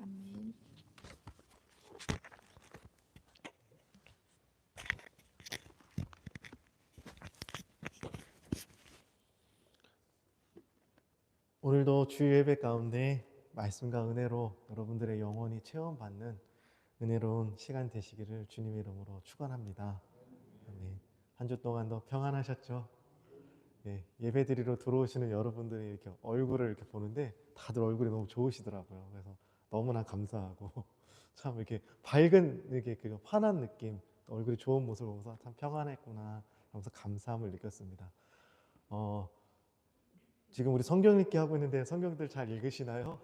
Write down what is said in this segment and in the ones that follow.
아멘. 오늘도 주 예배 가운데 말씀과 은혜로 여러분들의 영혼이 체험받는 은혜로운 시간 되시기를 주님의 이름으로 축원합니다. 아멘. 한 주 동안도 평안하셨죠? 예, 예배드리러 들어오시는 여러분들이 이렇게 얼굴을 이렇게 보는데 다들 얼굴이 너무 좋으시더라고요. 그래서 너무나 감사하고 참 이렇게 밝은 이렇게 그 환한 느낌, 얼굴이 좋은 모습을 보면서 참 평안했구나 하면서 감사함을 느꼈습니다. 지금 우리 성경 읽기 하고 있는데 성경들 잘 읽으시나요?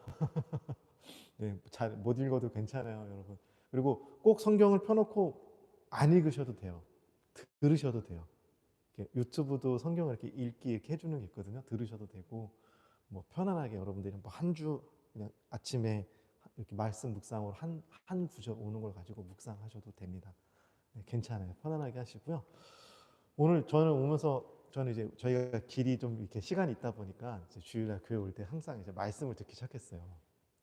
네, 잘 못 읽어도 괜찮아요, 여러분. 그리고 꼭 성경을 펴놓고 안 읽으셔도 돼요. 들으셔도 돼요. 이렇게 유튜브도 성경을 이렇게 읽기 이렇게 해주는 게 있거든요. 들으셔도 되고, 뭐 편안하게 여러분들이 뭐 한 주 그냥 아침에 이렇게 말씀 묵상으로 한 구절 오는 걸 가지고 묵상하셔도 됩니다. 네, 괜찮아요. 편안하게 하시고요. 오늘 저는 오면서 저는 이제 저희가 길이 좀 이렇게 시간이 있다 보니까 이제 주일날 교회 올 때 항상 이제 말씀을 듣기 시작했어요.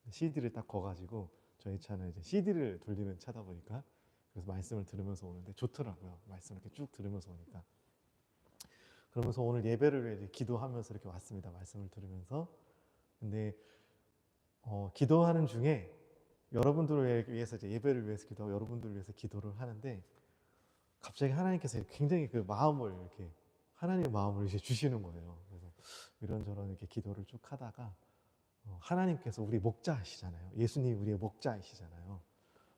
CD를 딱 거가지고 저희 차는 이제 CD를 돌리는 차다 보니까 그래서 말씀을 들으면서 오는데 좋더라고요. 말씀을 이렇게 쭉 들으면서 오니까. 그러면서 오늘 예배를 위해 이제 기도하면서 이렇게 왔습니다. 말씀을 들으면서. 근데 기도하는 중에 여러분들을 위해서 이제 예배를 위해서 기도하고 여러분들을 위해서 기도를 하는데 갑자기 하나님께서 굉장히 그 마음을 이렇게 하나님의 마음을 이제 주시는 거예요. 그래서 이런저런 이렇게 기도를 쭉 하다가 하나님께서 우리 목자이시잖아요. 예수님이 우리의 목자이시잖아요.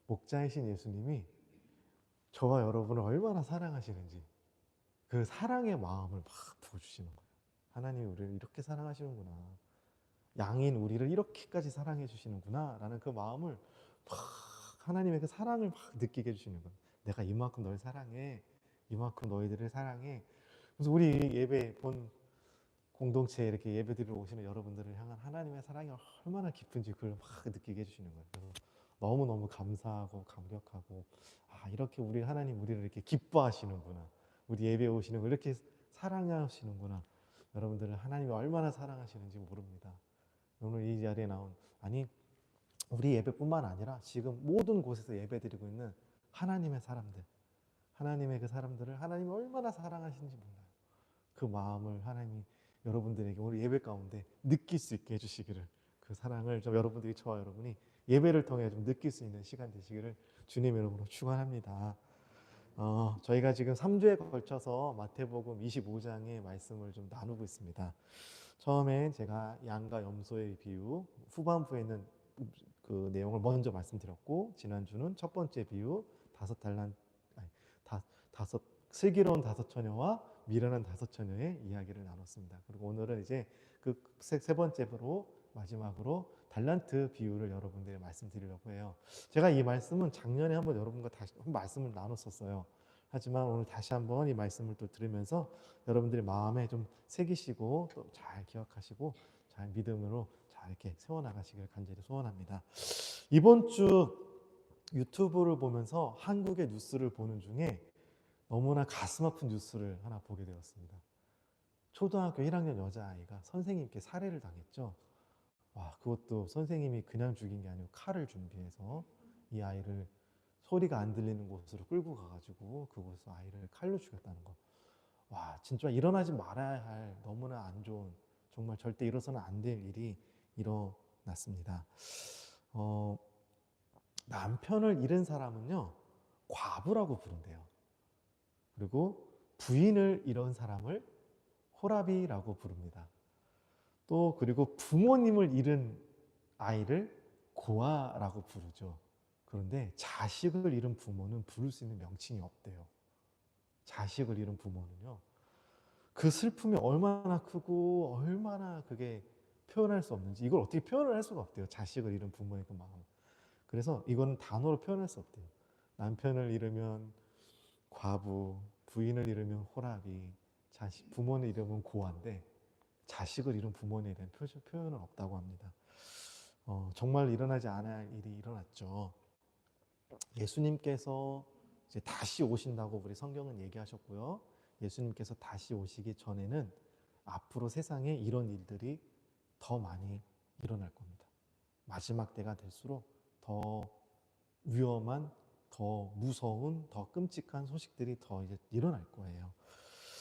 목자이신 예수님이 저와 여러분을 얼마나 사랑하시는지 그 사랑의 마음을 막 부어주시는 거예요. 하나님이 우리를 이렇게 사랑하시는구나. 양인 우리를 이렇게까지 사랑해 주시는구나 라는 그 마음을 막 하나님의 그 사랑을 막 느끼게 해주시는 거예요. 내가 이만큼 널 사랑해. 이만큼 너희들을 사랑해. 그래서 우리 예배 본 공동체에 이렇게 예배드리러 오시는 여러분들을 향한 하나님의 사랑이 얼마나 깊은지 그걸 막 느끼게 해주시는 거예요. 그래서 너무너무 감사하고 감격하고 이렇게 우리 하나님 우리를 이렇게 기뻐하시는구나. 우리 예배에 오시는 걸 이렇게 사랑하시는구나. 여러분들을 하나님이 얼마나 사랑하시는지 모릅니다. 오늘 이 자리에 나온 우리 예배뿐만 아니라 지금 모든 곳에서 예배드리고 있는 하나님의 사람들, 하나님의 그 사람들을 하나님이 얼마나 사랑하시는지 몰라요. 그 마음을 하나님이 여러분들에게 우리 예배 가운데 느낄 수 있게 해주시기를, 그 사랑을 좀 여러분들이, 저와 여러분이 예배를 통해 좀 느낄 수 있는 시간 되시기를 주님의 이름으로 축원합니다. 저희가 지금 3주에 걸쳐서 마태복음 25장의 말씀을 좀 나누고 있습니다. 처음에 제가 양과 염소의 비유, 후반부에는 그 내용을 먼저 말씀드렸고, 지난주는 첫 번째 비유, 다섯 슬기로운 다섯 처녀와 미련한 다섯 처녀의 이야기를 나눴습니다. 그리고 오늘은 이제 그 세 번째로 마지막으로 달란트 비유를 여러분들에게 말씀드리려고 해요. 제가 이 말씀은 작년에 한번 여러분과 다시 한번 말씀을 나눴었어요. 하지만 오늘 다시 한번 이 말씀을 또 들으면서 여러분들의 마음에 좀 새기시고 또 잘 기억하시고 잘 믿음으로 잘 이렇게 세워나가시길 간절히 소원합니다. 이번 주 유튜브를 보면서 한국의 뉴스를 보는 중에 너무나 가슴 아픈 뉴스를 하나 보게 되었습니다. 초등학교 1학년 여자아이가 선생님께 살해를 당했죠. 그것도 선생님이 그냥 죽인 게 아니고 칼을 준비해서 이 아이를 소리가 안 들리는 곳으로 끌고 가가지고 그곳에서 아이를 칼로 죽였다는 거. 진짜 일어나지 말아야 할 너무나 안 좋은, 정말 절대 일어서는 안 될 일이 일어났습니다. 남편을 잃은 사람은요, 과부라고 부른대요. 그리고 부인을 잃은 사람을 호라비라고 부릅니다. 또 그리고 부모님을 잃은 아이를 고아라고 부르죠. 그런데 자식을 잃은 부모는 부를 수 있는 명칭이 없대요. 자식을 잃은 부모는요. 그 슬픔이 얼마나 크고 얼마나 그게 표현할 수 없는지, 이걸 어떻게 표현을 할 수가 없대요. 자식을 잃은 부모의 그 마음. 그래서 이거는 단어로 표현할 수 없대요. 남편을 잃으면 과부, 부인을 잃으면 호라비, 부모를 잃으면 고아인데 자식을 잃은 부모에 대한 표현은 없다고 합니다. 정말 일어나지 않아야 할 일이 일어났죠. 예수님께서 이제 다시 오신다고 우리 성경은 얘기하셨고요. 예수님께서 다시 오시기 전에는 앞으로 세상에 이런 일들이 더 많이 일어날 겁니다. 마지막 때가 될수록 더 위험한, 더 무서운, 더 끔찍한 소식들이 더 이제 일어날 거예요.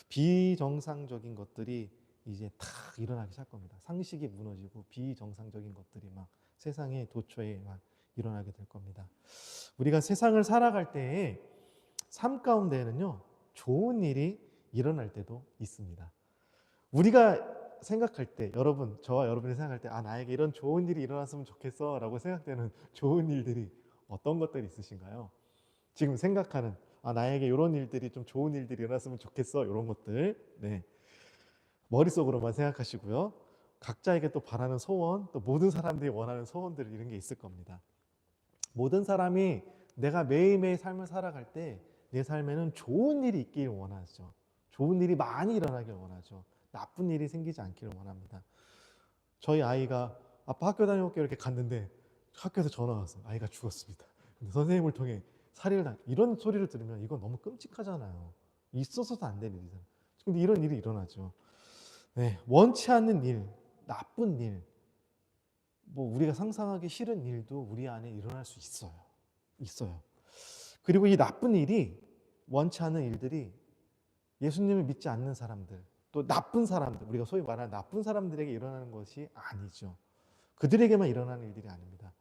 비정상적인 것들이 이제 다 일어나기 시작할 겁니다. 상식이 무너지고 비정상적인 것들이 막 세상에 도처에 막 일어나게 될 겁니다. 우리가 세상을 살아갈 때에 삶 가운데에는요, 좋은 일이 일어날 때도 있습니다. 우리가 생각할 때, 저와 여러분이 생각할 때, 나에게 이런 좋은 일이 일어났으면 좋겠어 라고 생각되는 좋은 일들이 어떤 것들이 있으신가요? 지금 생각하는, 나에게 이런 일들이 좀 좋은 일들이 일어났으면 좋겠어, 이런 것들. 네. 머릿속으로만 생각하시고요. 각자에게 또 바라는 소원, 또 모든 사람들이 원하는 소원들, 이런 게 있을 겁니다. 모든 사람이 내가 매일매일 삶을 살아갈 때 내 삶에는 좋은 일이 있길 원하죠. 좋은 일이 많이 일어나길 원하죠. 나쁜 일이 생기지 않기를 원합니다. 저희 아이가 아빠 학교 다녀올게 이렇게 갔는데 학교에서 전화 왔어요. 아이가 죽었습니다. 근데 선생님을 통해 살해를 당 이런 소리를 들으면 이건 너무 끔찍하잖아요. 있어서도 안 될 일이잖아요. 근데 이런 일이 일어나죠. 네, 원치 않는 일, 나쁜 일, 뭐 우리가 상상하기 싫은 일도 우리 안에 일어날 수 있어요. 있어요. 그리고 이 나쁜 일이, 원치 않은 일들이 예수님을 믿지 않는 사람들, 또 나쁜 사람들, 우리가 소위 말하는 나쁜 사람들에게 일어나는 것이 아니죠. 그들에게만 일어나는 일들이 아닙니다.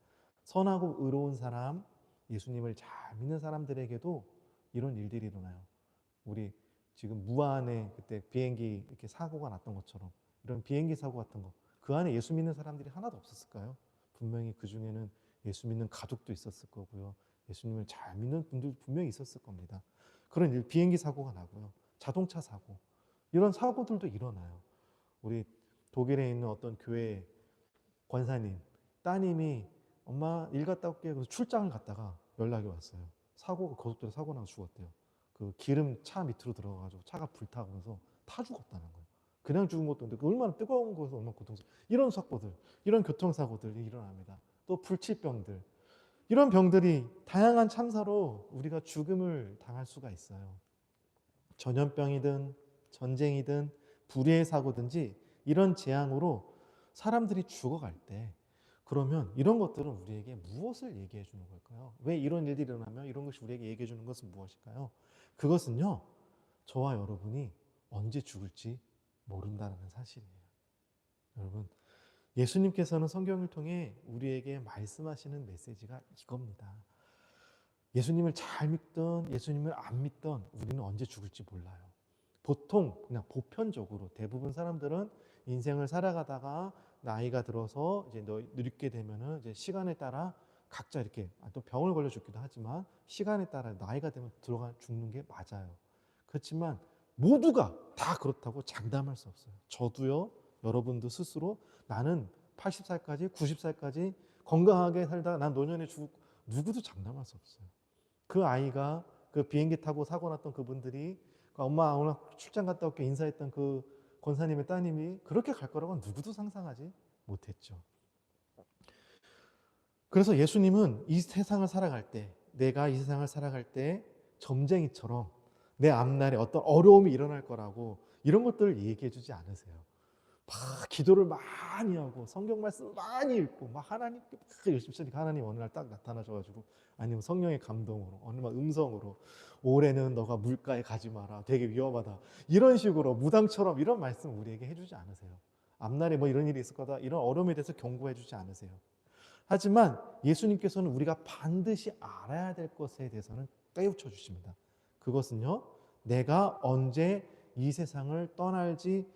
선하고 의로운 사람, 예수님을 잘 믿는 사람들에게도 이런 일들이 일어나요. 우리 지금 무안에 그때 비행기 이렇게 사고가 났던 것처럼 이런 비행기 사고 같은 거, 그 안에 예수 믿는 사람들이 하나도 없었을까요? 분명히 그 중에는 예수 믿는 가족도 있었을 거고요. 예수님을 잘 믿는 분들 분명히 있었을 겁니다. 그런 일, 비행기 사고가 나고요. 자동차 사고, 이런 사고들도 일어나요. 우리 독일에 있는 어떤 교회 권사님, 따님이 엄마 일 갔다 올게, 그래서 출장을 갔다가 연락이 왔어요. 고속도로 사고 나서 죽었대요. 그 기름 차 밑으로 들어가가지고 차가 불타면서 타 죽었다는 거예요. 그냥 죽은 것도 아닌데 얼마나 뜨거운 거에서 얼마나 고통스러워. 이런 사고들, 이런 교통사고들이 일어납니다. 또 불치병들, 이런 병들이 다양한 참사로 우리가 죽음을 당할 수가 있어요. 전염병이든 전쟁이든 불의의 사고든지 이런 재앙으로 사람들이 죽어갈 때, 그러면 이런 것들은 우리에게 무엇을 얘기해 주는 걸까요? 왜 이런 일들이 일어나면 이런 것이 우리에게 얘기해 주는 것은 무엇일까요? 그것은요, 저와 여러분이 언제 죽을지 모른다는 사실이에요. 여러분, 예수님께서는 성경을 통해 우리에게 말씀하시는 메시지가 이겁니다. 예수님을 잘 믿던 예수님을 안 믿던 우리는 언제 죽을지 몰라요. 보통 그냥 보편적으로 대부분 사람들은 인생을 살아가다가 나이가 들어서 이제 늙게 되면은 이제 시간에 따라 각자 이렇게, 또 병을 걸려 죽기도 하지만 시간에 따라 나이가 되면 죽는 게 맞아요. 그렇지만 모두가 다 그렇다고 장담할 수 없어요. 저도요, 여러분도 스스로 나는 80살까지 90살까지 건강하게 살다가 난 노년에 죽을, 누구도 장담할 수 없어요. 그 아이가 그 비행기 타고 사고 났던 그분들이 엄마 오늘 출장 갔다 올게 인사했던 그 권사님의 따님이 그렇게 갈 거라고는 누구도 상상하지 못했죠. 그래서 예수님은 이 세상을 살아갈 때, 내가 이 세상을 살아갈 때 점쟁이처럼 내 앞날에 어떤 어려움이 일어날 거라고 이런 것들을 얘기해 주지 않으세요. 막 기도를 많이 하고 성경 말씀 많이 읽고 막 하나님께 막 열심히 쓰니까 하나님 어느 날 딱 나타나셔가지고, 아니면 성령의 감동으로 어느 날 음성으로 올해는 너가 물가에 가지 마라, 되게 위험하다, 이런 식으로 무당처럼 이런 말씀 우리에게 해주지 않으세요. 앞날에 뭐 이런 일이 있을 거다, 이런 어려움에 대해서 경고해 주지 않으세요. 하지만 예수님께서는 우리가 반드시 알아야 될 것에 대해서는 깨우쳐 주십니다. 그것은요, 내가 언제 이 세상을 떠날지,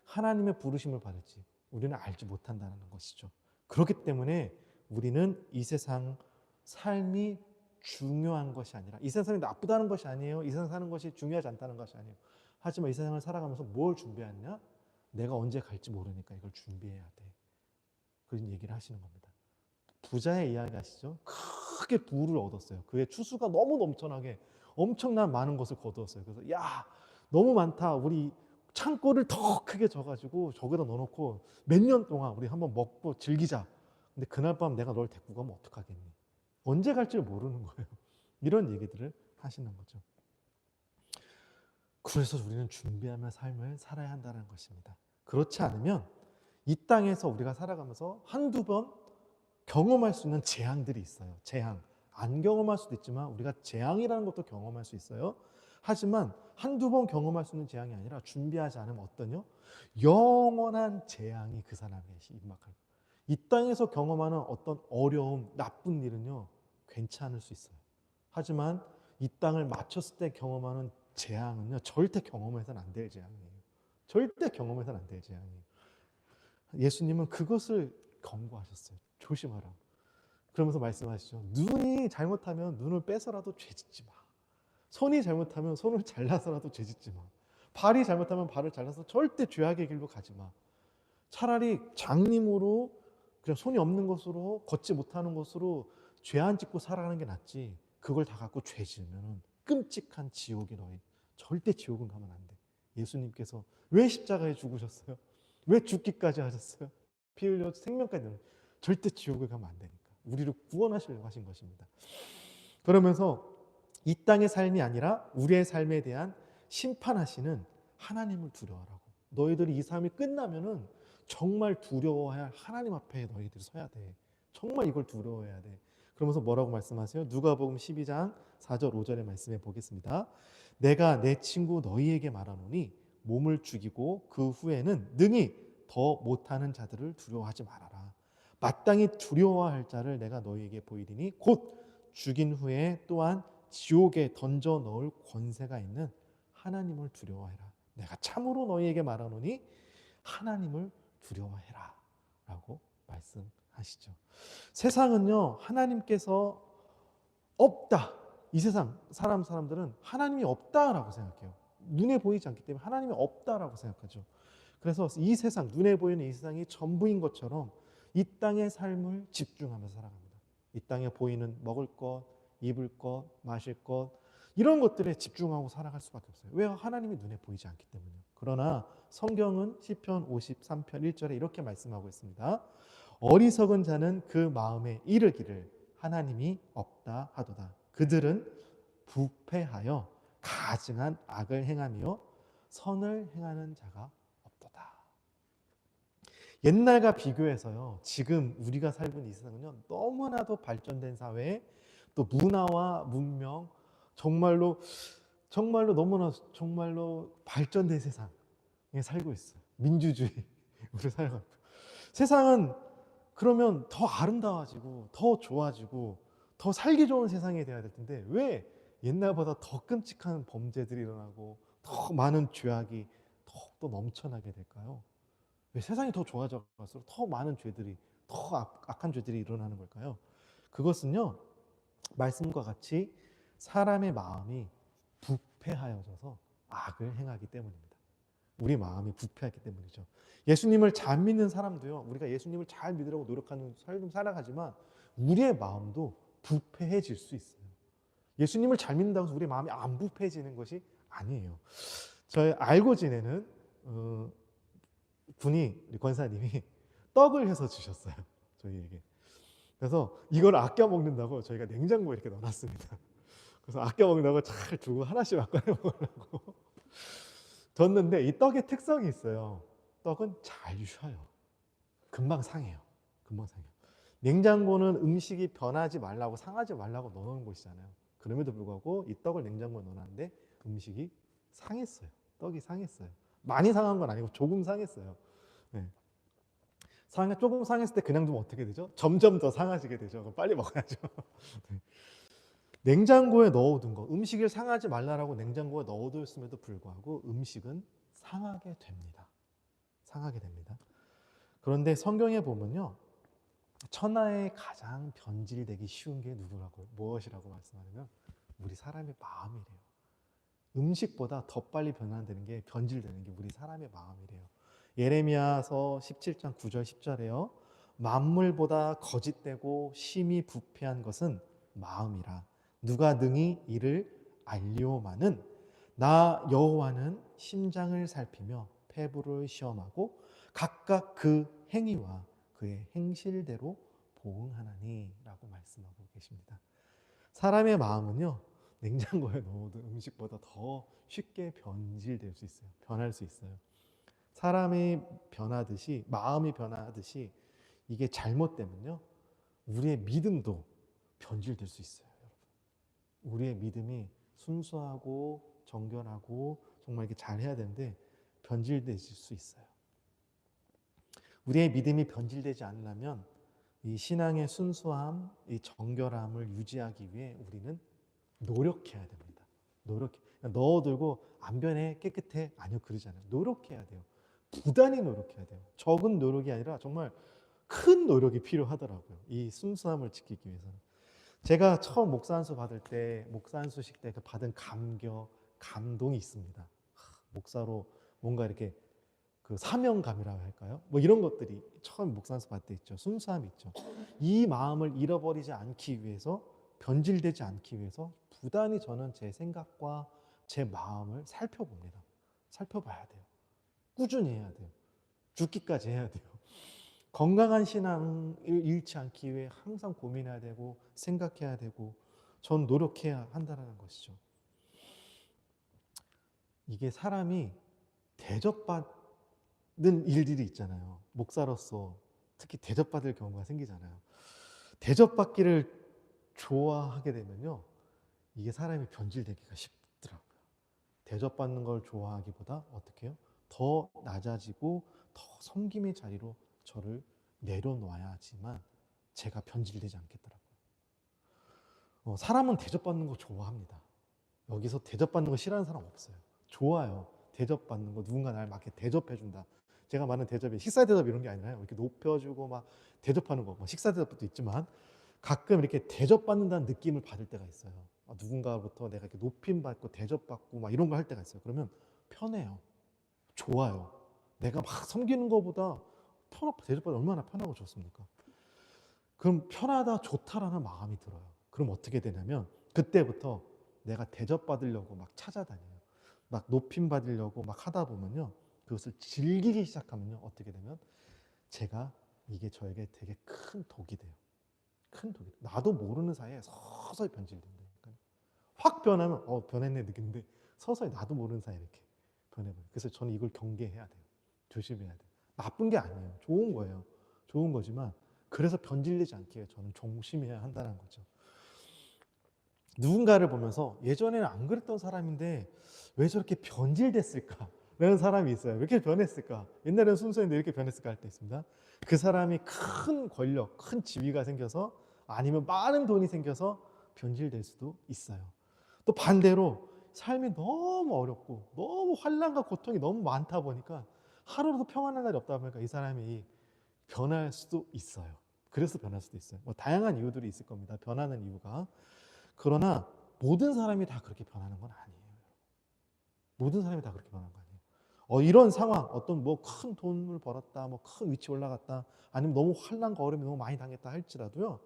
하나님의 부르심을 받을지 우리는 알지 못한다는 것이죠. 그렇기 때문에 우리는 이 세상 삶이 중요한 것이 아니라, 이 세상이 나쁘다는 것이 아니에요. 이 세상 사는 것이 중요하지 않다는 것이 아니에요. 하지만 이 세상을 살아가면서 뭘 준비하느냐? 내가 언제 갈지 모르니까 이걸 준비해야 돼. 그런 얘기를 하시는 겁니다. 부자의 이야기 아시죠? 크게 부를 얻었어요. 그의 추수가 너무 넘쳐나게 엄청난 많은 것을 거두었어요. 그래서 야, 너무 많다. 우리 창고를 더 크게 져가지고 저기다 넣어놓고 몇 년 동안 우리 한번 먹고 즐기자. 근데 그날 밤 내가 널 데리고 가면 어떡하겠니? 언제 갈지 모르는 거예요. 이런 얘기들을 하시는 거죠. 그래서 우리는 준비하며 삶을 살아야 한다는 것입니다. 그렇지 않으면 이 땅에서 우리가 살아가면서 한두 번 경험할 수 있는 재앙들이 있어요. 재앙. 안 경험할 수도 있지만 우리가 재앙이라는 것도 경험할 수 있어요. 하지만 한두 번 경험할 수 있는 재앙이 아니라 준비하지 않으면 어떠냐? 영원한 재앙이 그 사람에게 임박할 거예요. 이 땅에서 경험하는 어떤 어려움, 나쁜 일은요, 괜찮을 수 있어요. 하지만 이 땅을 마쳤을 때 경험하는 재앙은요, 절대 경험해서는 안 될 재앙이에요. 절대 경험해서는 안 될 재앙이에요. 예수님은 그것을 경고하셨어요. 조심하라. 그러면서 말씀하시죠. 눈이 잘못하면 눈을 빼서라도 죄짓지 마. 손이 잘못하면 손을 잘라서라도 죄짓지 마. 발이 잘못하면 발을 잘라서 절대 죄악의 길로 가지 마. 차라리 장님으로 그냥 손이 없는 것으로 걷지 못하는 것으로 죄 안 짓고 살아가는 게 낫지. 그걸 다 갖고 죄 지으면 끔찍한 지옥이 너희. 절대 지옥은 가면 안 돼. 예수님께서 왜 십자가에 죽으셨어요? 왜 죽기까지 하셨어요? 피 흘려 생명까지 내는. 절대 지옥을 가면 안 되니까. 우리를 구원하시려고 하신 것입니다. 그러면서 이 땅의 삶이 아니라 우리의 삶에 대한 심판하시는 하나님을 두려워하라고. 너희들이 이 삶이 끝나면은 정말 두려워해야 할 하나님 앞에 너희들이 서야 돼. 정말 이걸 두려워해야 돼. 그러면서 뭐라고 말씀하세요? 누가복음 12장 4절 5절의 말씀에 보겠습니다. 내가 내 친구 너희에게 말하노니 몸을 죽이고 그 후에는 능히 더 못하는 자들을 두려워하지 말아라. 마땅히 두려워할 자를 내가 너희에게 보이리니 곧 죽인 후에 또한 지옥에 던져 넣을 권세가 있는 하나님을 두려워해라. 내가 참으로 너희에게 말하노니 하나님을 두려워해라 라고 말씀하시죠. 세상은요, 하나님께서 없다. 이 세상 사람들은 하나님이 없다라고 생각해요. 눈에 보이지 않기 때문에 하나님이 없다라고 생각하죠. 그래서 이 세상, 눈에 보이는 이 세상이 전부인 것처럼 이 땅의 삶을 집중하면서 살아갑니다. 이 땅에 보이는 먹을 것, 입을 것, 마실 것, 이런 것들에 집중하고 살아갈 수밖에 없어요. 왜요? 하나님이 눈에 보이지 않기 때문이요. 그러나 성경은 시편 53편 1절에 이렇게 말씀하고 있습니다. 어리석은 자는 그 마음에 이르기를 하나님이 없다 하도다. 그들은 부패하여 가증한 악을 행하며 선을 행하는 자가 없도다. 옛날과 비교해서요, 지금 우리가 살고 있는 이 세상은요, 너무나도 발전된 사회, 또 문화와 문명, 정말로 너무나 정말로 발전된 세상에 살고 있어요. 민주주의 우리 살아가고. 세상은 그러면 더 아름다워지고 더 좋아지고 더 살기 좋은 세상이 돼야 될 텐데 왜 옛날보다 더 끔찍한 범죄들이 일어나고 더 많은 죄악이 더욱더 넘쳐나게 될까요? 왜 세상이 더 좋아져 갈수록 더 많은 죄들이, 더 악한 죄들이 일어나는 걸까요? 그것은요, 말씀과 같이 사람의 마음이 부패하여져서 악을 행하기 때문입니다. 우리 마음이 부패하기 때문이죠. 예수님을 잘 믿는 사람도요, 우리가 예수님을 잘 믿으려고 노력하는 삶을 살아가지만 우리의 마음도 부패해질 수 있어요. 예수님을 잘 믿는다고 해서 우리 마음이 안 부패해지는 것이 아니에요. 저희 알고 지내는 분이, 우리 권사님이 떡을 해서 주셨어요, 저희에게. 그래서 이걸 아껴 먹는다고 저희가 냉장고에 이렇게 넣어놨습니다. 그래서 아껴 먹는다고 잘 두고 하나씩 막 꺼내 먹으려고 뒀는데, 이 떡의 특성이 있어요. 떡은 잘 쉬어요. 금방 상해요. 금방 상해요. 냉장고는 음식이 변하지 말라고, 상하지 말라고 넣어놓은 곳이잖아요. 그럼에도 불구하고 이 떡을 냉장고에 넣어놨는데 음식이 상했어요. 떡이 상했어요. 많이 상한 건 아니고 조금 상했어요. 네. 조금 상했을 때 그냥 두면 어떻게 되죠? 점점 더 상해지게 되죠. 그럼 빨리 먹어야죠. 네. 냉장고에 넣어둔 거, 음식을 상하지 말라라고 냉장고에 넣어뒀음에도 불구하고 음식은 상하게 됩니다. 상하게 됩니다. 그런데 성경에 보면요, 천하에 가장 변질되기 쉬운 게 무엇이라고 말씀하냐면 우리 사람의 마음이래요. 음식보다 더 빨리 변화되는 게, 변질되는 게 우리 사람의 마음이래요. 예레미야서 17장 9절 10절에요. 만물보다 거짓되고 심히 부패한 것은 마음이라. 누가 능히 이를 알리오마는 나 여호와는 심장을 살피며 폐부를 시험하고 각각 그 행위와 그의 행실대로 보응하나니 라고 말씀하고 계십니다. 사람의 마음은요, 냉장고에 넣어둔 음식보다 더 쉽게 변질될 수 있어요. 변할 수 있어요. 사람이 변하듯이, 마음이 변하듯이 이게 잘못되면요, 우리의 믿음도 변질될 수 있어요, 여러분. 우리의 믿음이 순수하고 정결하고 정말 이렇게 잘해야 되는데 변질될 수 있어요. 우리의 믿음이 변질되지 않으려면 이 신앙의 순수함, 이 정결함을 유지하기 위해 우리는 노력해야 됩니다. 넣어들고 안 변해, 깨끗해, 아니요, 그러잖아요. 노력해야 돼요. 부단히 노력해야 돼요. 적은 노력이 아니라 정말 큰 노력이 필요하더라고요. 이 순수함을 지키기 위해서는. 제가 처음 목사 안수 받을 때, 목사 안수식 때 받은 감동이 있습니다. 목사로 뭔가 이렇게 그 사명감이라고 할까요? 뭐 이런 것들이 처음 목사 안수 받을 때 있죠. 순수함이 있죠. 이 마음을 잃어버리지 않기 위해서, 변질되지 않기 위해서 부단히 저는 제 생각과 제 마음을 살펴봅니다. 살펴봐야 돼요. 꾸준히 해야 돼요. 죽기까지 해야 돼요. 건강한 신앙을 잃지 않기 위해 항상 고민해야 되고 생각해야 되고 전 노력해야 한다는 것이죠. 이게 사람이 대접받는 일들이 있잖아요. 목사로서 특히 대접받을 경우가 생기잖아요. 대접받기를 좋아하게 되면요, 이게 사람이 변질되기가 쉽더라고요. 대접받는 걸 좋아하기보다 어떻게 해요? 더 낮아지고 더 섬김의 자리로 저를 내려놔야지만 제가 변질되지 않겠더라고요. 사람은 대접받는 거 좋아합니다. 여기서 대접받는 거 싫어하는 사람 없어요. 좋아요. 대접받는 거, 누군가 날 막 대접해준다. 제가 말하는 대접이 식사 대접 이런 게 아니라요. 이렇게 높여주고 막 대접하는 거, 뭐 식사 대접도 있지만 가끔 이렇게 대접받는다는 느낌을 받을 때가 있어요. 누군가부터 내가 이렇게 높임받고 대접받고 막 이런 거 할 때가 있어요. 그러면 편해요. 좋아요. 내가 막 섬기는 것보다 대접받으면 얼마나 편하고 좋습니까? 그럼 편하다, 좋다라는 마음이 들어요. 그럼 어떻게 되냐면 그때부터 내가 대접받으려고 막 찾아다녀요. 막 높임받으려고 막 하다 보면요, 그것을 즐기기 시작하면요, 어떻게 되면 제가 이게 저에게 되게 큰 독이 돼요. 큰 독이 돼요. 나도 모르는 사이에 서서히 변질된다니까요. 확 변하면 변했네 느끼는데 서서히 나도 모르는 사이에 이렇게 변해버려요. 그래서 저는 이걸 경계해야 돼요. 조심해야 돼요. 나쁜 게 아니에요. 좋은 거예요. 좋은 거지만 그래서 변질되지 않게 위해 저는 조심해야 한다는 거죠. 누군가를 보면서 예전에는 안 그랬던 사람인데 왜 저렇게 변질됐을까? 라는 사람이 있어요. 왜 이렇게 변했을까? 옛날에는 순수했는데 이렇게 변했을까 할 때 있습니다. 그 사람이 큰 권력, 큰 지위가 생겨서 아니면 많은 돈이 생겨서 변질될 수도 있어요. 또 반대로 삶이 너무 어렵고 너무 환난과 고통이 너무 많다 보니까 하루라도 평안한 날이 없다 보니까 이 사람이 변할 수도 있어요. 그래서 변할 수도 있어요. 뭐 다양한 이유들이 있을 겁니다. 변하는 이유가. 그러나 모든 사람이 다 그렇게 변하는 건 아니에요. 모든 사람이 다 그렇게 변하는 거 아니에요. 이런 상황, 어떤 뭐 큰 돈을 벌었다, 뭐 큰 위치 올라갔다, 아니면 너무 환난과 어려움이 너무 많이 당했다 할지라도요,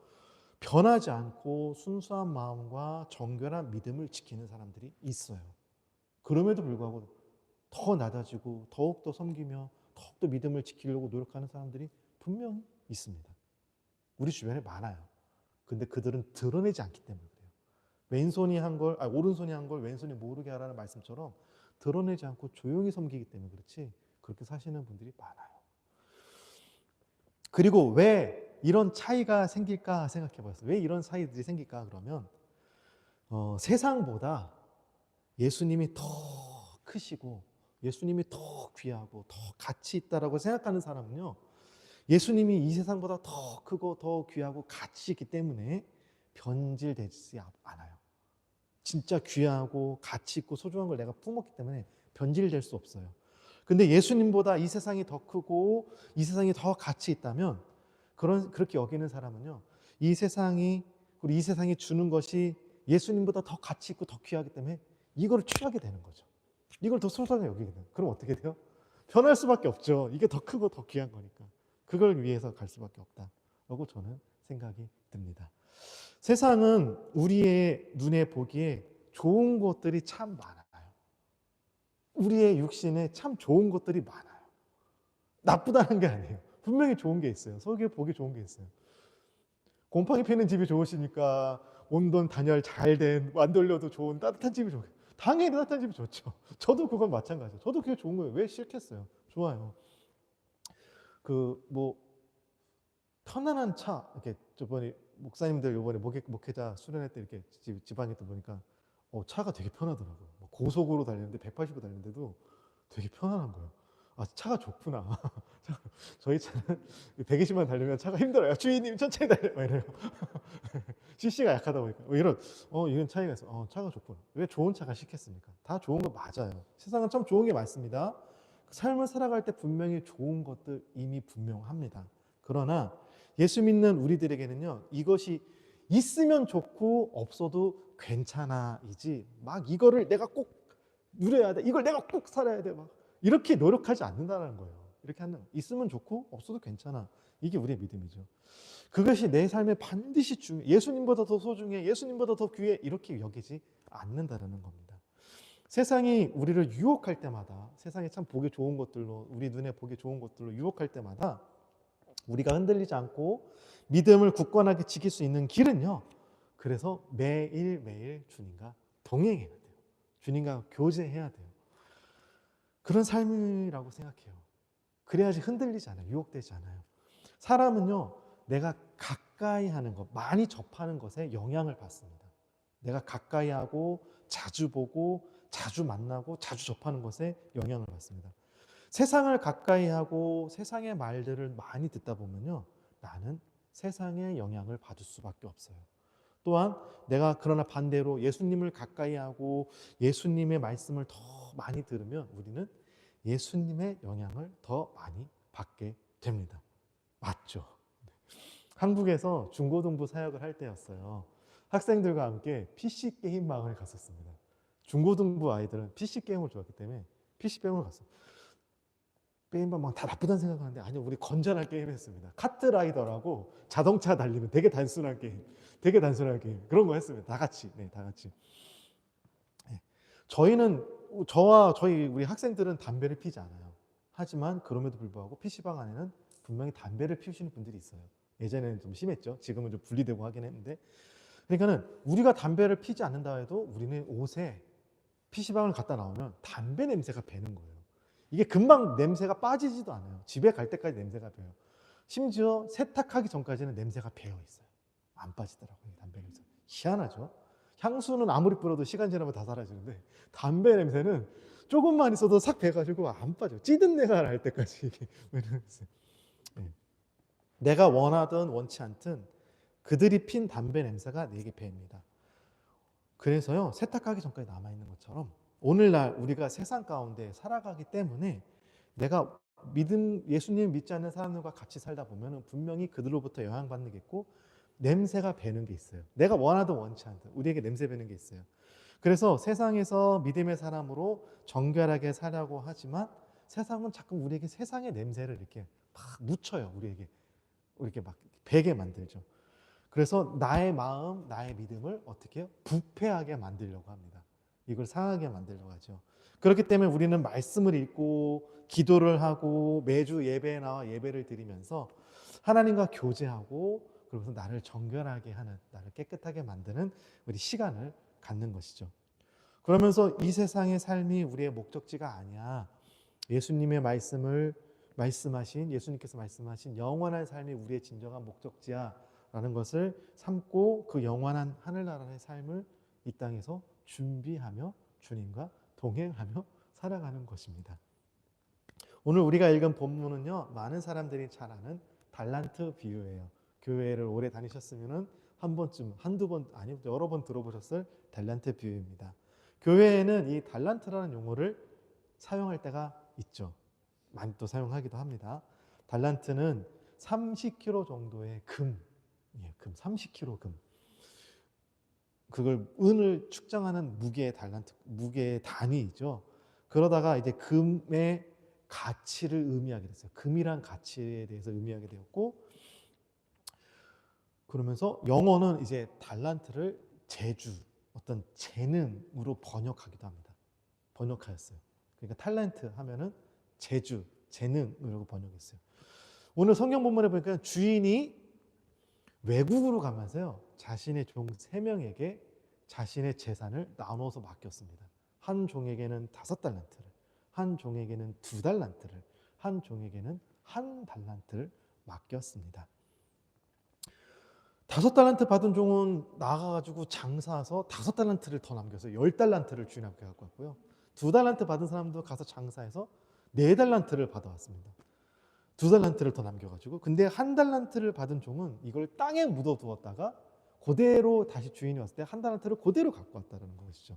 변하지 않고 순수한 마음과 정결한 믿음을 지키는 사람들이 있어요. 그럼에도 불구하고 더 낮아지고 더욱더 섬기며 더욱더 믿음을 지키려고 노력하는 사람들이 분명히 있습니다. 우리 주변에 많아요. 근데 그들은 드러내지 않기 때문에 그래요. 오른손이 한 걸 왼손이 모르게 하라는 말씀처럼 드러내지 않고 조용히 섬기기 때문에 그렇지 그렇게 사시는 분들이 많아요. 그리고 왜 이런 차이가 생길까 생각해 봤어요. 왜 이런 차이들이 생길까? 그러면 세상보다 예수님이 더 크시고 예수님이 더 귀하고 더 가치 있다라고 생각하는 사람은요, 예수님이 이 세상보다 더 크고 더 귀하고 가치 있기 때문에 변질되지 않아요. 진짜 귀하고 가치 있고 소중한 걸 내가 품었기 때문에 변질될 수 없어요. 근데 예수님보다 이 세상이 더 크고 이 세상이 더 가치 있다면 그렇게 여기는 사람은요, 이 세상이 주는 것이 예수님보다 더 가치 있고 더 귀하기 때문에 이걸 취하게 되는 거죠. 이걸 더 소중하게 여기게 돼요. 그럼 어떻게 돼요? 변할 수밖에 없죠. 이게 더 크고 더 귀한 거니까. 그걸 위해서 갈 수밖에 없다라고 저는 생각이 듭니다. 세상은 우리의 눈에 보기에 좋은 것들이 참 많아요. 우리의 육신에 참 좋은 것들이 많아요. 나쁘다는 게 아니에요. 분명히 좋은 게 있어요. 속에 보기 좋은 게 있어요. 곰팡이 피는 집이 좋으시니까 온돈 단열 잘 된, 안 돌려도 좋은 따뜻한 집이 좋아요. 당연히 따뜻한 집이 좋죠. 저도 그건 마찬가지예요. 저도 그게 좋은 거예요. 왜 싫겠어요? 좋아요. 편안한 차, 이렇게 저번에 목사님들 요번에 목회자 수련회 때 이렇게 지방에 또 보니까 차가 되게 편하더라고요. 고속으로 달리는데 180으로 달리는데도 되게 편안한 거예요. 아, 차가 좋구나. 저희 차는 120만 달리면 차가 힘들어요. 주인님 천천히 달려. 막 이래요. CC가 약하다 보니까 이런 이런 차이가 있어. 차가 좋구나. 왜 좋은 차가 싫겠습니까? 다 좋은 거 맞아요. 세상은 참 좋은 게 많습니다. 삶을 살아갈 때 분명히 좋은 것들 이미 분명합니다. 그러나 예수 믿는 우리들에게는요, 이것이 있으면 좋고 없어도 괜찮아이지 막 이거를 내가 꼭 누려야 돼, 이걸 내가 꼭 살아야 돼, 막 이렇게 노력하지 않는다는 거예요. 이렇게 하는, 있으면 좋고 없어도 괜찮아, 이게 우리의 믿음이죠. 그것이 내 삶에 반드시 중요해, 예수님보다 더 소중해, 예수님보다 더 귀해, 이렇게 여기지 않는다는 겁니다. 세상이 우리를 유혹할 때마다, 세상에 참 보기 좋은 것들로, 우리 눈에 보기 좋은 것들로 유혹할 때마다 우리가 흔들리지 않고 믿음을 굳건하게 지킬 수 있는 길은요, 그래서 매일매일 주님과 동행해야 돼요. 주님과 교제해야 돼요. 그런 삶이라고 생각해요. 그래야지 흔들리지 않아요. 유혹되지 않아요. 사람은요, 내가 가까이 하는 것, 많이 접하는 것에 영향을 받습니다. 내가 가까이 하고 자주 보고 자주 만나고 자주 접하는 것에 영향을 받습니다. 세상을 가까이 하고 세상의 말들을 많이 듣다 보면요, 나는 세상의 영향을 받을 수밖에 없어요. 또한 내가 그러나 반대로 예수님을 가까이 하고 예수님의 말씀을 더 많이 들으면 우리는 예수님의 영향을 더 많이 받게 됩니다. 맞죠? 한국에서 중고등부 사역을 할 때였어요. 학생들과 함께 PC 게임방을 갔었습니다. 중고등부 아이들은 PC 게임을 좋아했기 때문에 PC 게임을 갔어요. 게임방 막 다 나쁘다는 생각하는데 아니요, 우리 건전한 게임 했습니다. 카트라이더라고 자동차 달리는 되게 단순한 게임, 되게 단순한 게임, 그런 거 했습니다. 다 같이. 네, 다 같이. 네. 저와 우리 학생들은 담배를 피지 않아요. 하지만 그럼에도 불구하고 PC방 안에는 분명히 담배를 피우시는 분들이 있어요. 예전에는 좀 심했죠. 지금은 좀 분리되고 하긴 했는데, 그러니까는 우리가 담배를 피지 않는다 해도 우리는 옷에 PC방을 갔다 나오면 담배 냄새가 배는 거예요. 이게 금방 냄새가 빠지지도 않아요. 집에 갈 때까지 냄새가 배요. 심지어 세탁하기 전까지는 냄새가 배어 있어요. 안 빠지더라고요, 담배 냄새. 희한하죠? 향수는 아무리 뿌려도 시간 지나면 다 사라지는데 담배 냄새는 조금만 있어도 싹 배가지고 안 빠져요. 찌든 내가 날 때까지 이게 네. 내가 원하든 원치 않든 그들이 핀 담배 냄새가 내게 배입니다. 그래서요, 세탁하기 전까지 남아있는 것처럼 오늘날 우리가 세상 가운데 살아가기 때문에 내가 예수님 믿지 않는 사람들과 같이 살다 보면 분명히 그들로부터 영향받는 게 있고 냄새가 배는 게 있어요. 내가 원하든 원치 않든 우리에게 냄새 배는 게 있어요. 그래서 세상에서 믿음의 사람으로 정결하게 살려고 하지만 세상은 자꾸 우리에게 세상의 냄새를 이렇게 막 묻혀요. 우리에게 이렇게 막 배게 만들죠. 그래서 나의 마음, 나의 믿음을 어떻게 해요? 부패하게 만들려고 합니다. 이걸 상하게 만들려고 하죠. 그렇기 때문에 우리는 말씀을 읽고 기도를 하고 매주 예배에 나와 예배를 드리면서 하나님과 교제하고, 그러면서 나를 정결하게 하는, 나를 깨끗하게 만드는 우리 시간을 갖는 것이죠. 그러면서 이 세상의 삶이 우리의 목적지가 아니야. 예수님의 예수님께서 말씀하신 영원한 삶이 우리의 진정한 목적지야 라는 것을 삼고 그 영원한 하늘나라의 삶을 이 땅에서 준비하며 주님과 동행하며 살아가는 것입니다. 오늘 우리가 읽은 본문은요, 많은 사람들이 잘 아는 달란트 비유예요. 교회를 오래 다니셨으면 한 번쯤, 한두 번, 아니 여러 번 들어보셨을 달란트 비유입니다. 교회에는 이 달란트라는 용어를 사용할 때가 있죠. 많이 또 사용하기도 합니다. 달란트는 30kg 정도의 금, 30kg 금. 그걸 은을 측정하는 무게의 달란트, 무게의 단위이죠. 그러다가 이제 금의 가치를 의미하게 됐어요. 금이란 가치에 대해서 의미하게 되었고, 그러면서 영어는 이제 달란트를 재주, 어떤 재능으로 번역하기도 합니다. 번역하였어요. 그러니까 탤런트 하면은 재주, 재능으로 번역했어요. 오늘 성경 본문에 보니까 주인이 외국으로 가면서요, 자신의 종 3명에게 자신의 재산을 나눠서 맡겼습니다. 한 종에게는 5달란트를, 한 종에게는 2달란트를, 한 종에게는 1달란트를 맡겼습니다. 5달란트 받은 종은 나가가지고 장사해서 5달란트를 더 남겨서 10달란트를 주인한테 갖고 왔고요. 2달란트 받은 사람도 가서 장사해서 4달란트를 받아왔습니다. 2달란트를 더 남겨가지고. 근데 1달란트를 받은 종은 이걸 땅에 묻어두었다가 그대로 다시 주인이 왔을 때 1달란트를 그대로 갖고 왔다는 것이죠.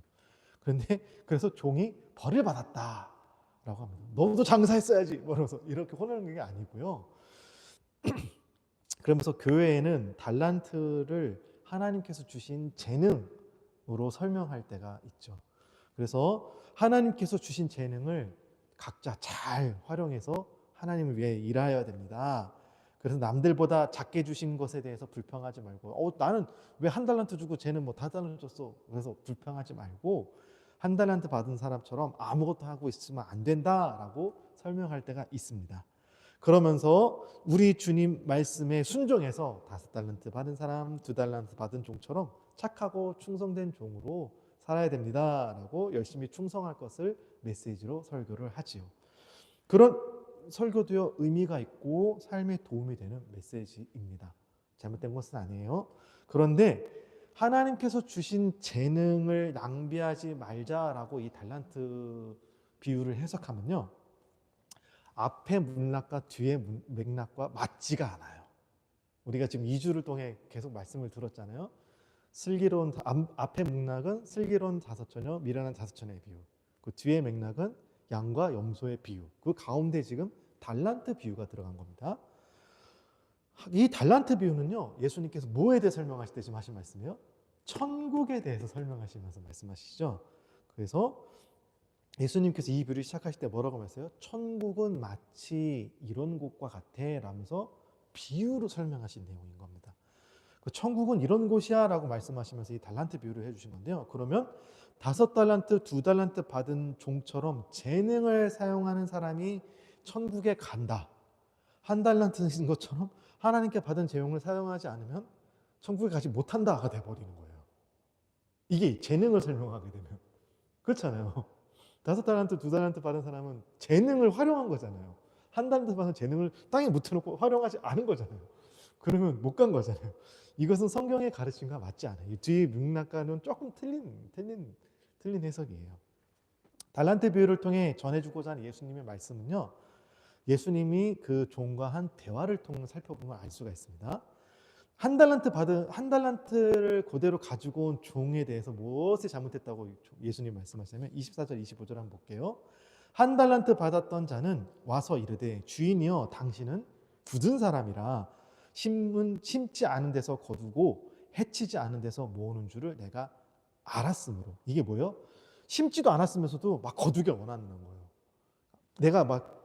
그런데 그래서 종이 벌을 받았다라고 합니다. 너도 장사했어야지. 뭐라서 이렇게 혼내는 게 아니고요. 그러면서 교회에는 달란트를 하나님께서 주신 재능으로 설명할 때가 있죠. 그래서 하나님께서 주신 재능을 각자 잘 활용해서 하나님을 위해 일하여야 됩니다. 그래서 남들보다 작게 주신 것에 대해서 불평하지 말고 나는 왜 1달란트 주고 쟤는 뭐 5달란트 줬어. 그래서 불평하지 말고 1달란트 받은 사람처럼 아무것도 하고 있으면 안 된다라고 설명할 때가 있습니다. 그러면서 우리 주님 말씀에 순종해서 5달란트 받은 사람, 2달란트 받은 종처럼 착하고 충성된 종으로 살아야 됩니다라고 열심히 충성할 것을 메시지로 설교를 하지요. 그런 설교도요, 의미가 있고 삶에 도움이 되는 메시지입니다. 잘못된 것은 아니에요. 그런데 하나님께서 주신 재능을 낭비하지 말자라고 이 달란트 비유를 해석하면요, 앞의 맥락과 뒤의 맥락과 맞지가 않아요. 우리가 지금 2주를 통해 계속 말씀을 들었잖아요. 슬기로운 앞의 맥락은 슬기로운 다섯처녀, 미련한 다섯처녀의 비유. 그 뒤의 맥락은 양과 염소의 비유. 그 가운데 지금 달란트 비유가 들어간 겁니다. 이 달란트 비유는요, 예수님께서 뭐에 대해 설명하실 때 지금 하신 말씀이에요? 천국에 대해서 설명하시면서 말씀하시죠. 그래서 예수님께서 이 비유를 시작하실 때 뭐라고 말했어요? 천국은 마치 이런 곳과 같아 라면서 비유로 설명하신 내용인 겁니다. 천국은 이런 곳이야 라고 말씀하시면서 이 달란트 비유를 해주신 건데요. 그러면 5달란트, 2달란트 받은 종처럼 재능을 사용하는 사람이 천국에 간다. 1달란트인 것처럼 하나님께 받은 재능을 사용하지 않으면 천국에 가지 못한다가 돼버리는 거예요. 이게 재능을 설명하게 되면. 그렇잖아요. 5달란트, 2달란트 받은 사람은 재능을 활용한 거잖아요. 1달란트 받은 재능을 땅에 묻혀놓고 활용하지 않은 거잖아요. 그러면 못 간 거잖아요. 이것은 성경의 가르침과 맞지 않아요. 이 뒤 맥락과는 조금 틀린 해석이에요. 달란트 비유를 통해 전해주고자 하는 예수님의 말씀은요, 예수님이 그 종과 한 대화를 통해 살펴보면 알 수가 있습니다. 1달란트를 그대로 가지고 온 종에 대해서 무엇이 잘못했다고 예수님 말씀하시냐면 24절 25절 한번 볼게요. 1달란트 받았던 자는 와서 이르되 주인이여 당신은 굳은 사람이라 심지 않은 데서 거두고 해치지 않은 데서 모으는 줄을 내가 알았으므로. 이게 뭐예요? 심지도 않았으면서도 막 거두게 원하는 거예요. 내가 막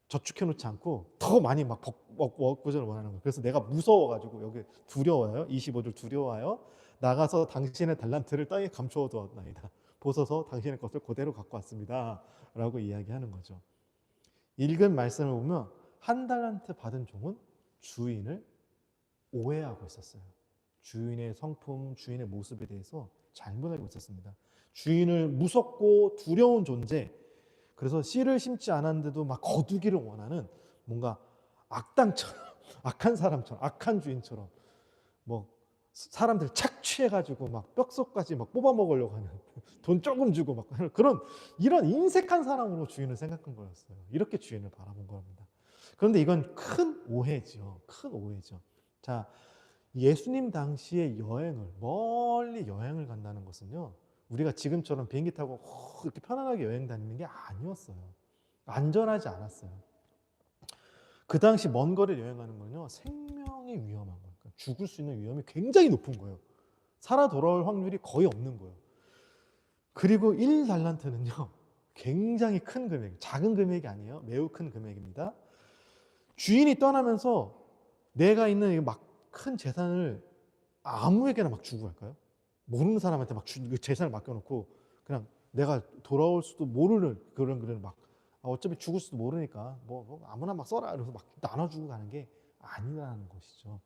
저축해 놓지 않고 더 많이 막 먹고자 원하는 거예요. 그래서 내가 무서워가지고 여기 두려워요. 25절 두려워요. 나가서 당신의 달란트를 땅에 감추어 두었나이다. 보소서 당신의 것을 그대로 갖고 왔습니다. 라고 이야기하는 거죠. 읽은 말씀을 보면 1달란트 받은 종은 주인을 오해하고 있었어요. 주인의 성품, 주인의 모습에 대해서 잘못 알고 있었습니다. 주인을 무섭고 두려운 존재, 그래서 씨를 심지 않았는데도 막 거두기를 원하는 뭔가 악당처럼, 악한 사람처럼, 악한 주인처럼 뭐 사람들 착취해가지고 막 뼛속까지 막 뽑아 먹으려고 하는, 돈 조금 주고 막 그런 이런 인색한 사람으로 주인을 생각한 거였어요. 이렇게 주인을 바라본 겁니다. 그런데 이건 큰 오해죠. 큰 오해죠. 자, 예수님 당시의 여행을, 멀리 여행을 간다는 것은요, 우리가 지금처럼 비행기 타고 이렇게 편안하게 여행 다니는 게 아니었어요. 안전하지 않았어요. 그 당시 먼 거리를 여행하는 건요, 생명이 위험한 거예요. 그러니까 죽을 수 있는 위험이 굉장히 높은 거예요. 살아 돌아올 확률이 거의 없는 거예요. 그리고 1달란트는요, 굉장히 큰 금액, 작은 금액이 아니에요. 매우 큰 금액입니다. 주인이 떠나면서 내가 있는 막 큰 재산을 아무에게나 막 주고 갈까요? 모르는 사람한테 막 재산을 맡겨놓고 그냥 내가 돌아올 수도 모르는 그런 막 어차피 죽을 수도 모르니까 뭐 아무나 막 써라 이러면서 막 나눠주고 가는 게 아니라는 것이죠.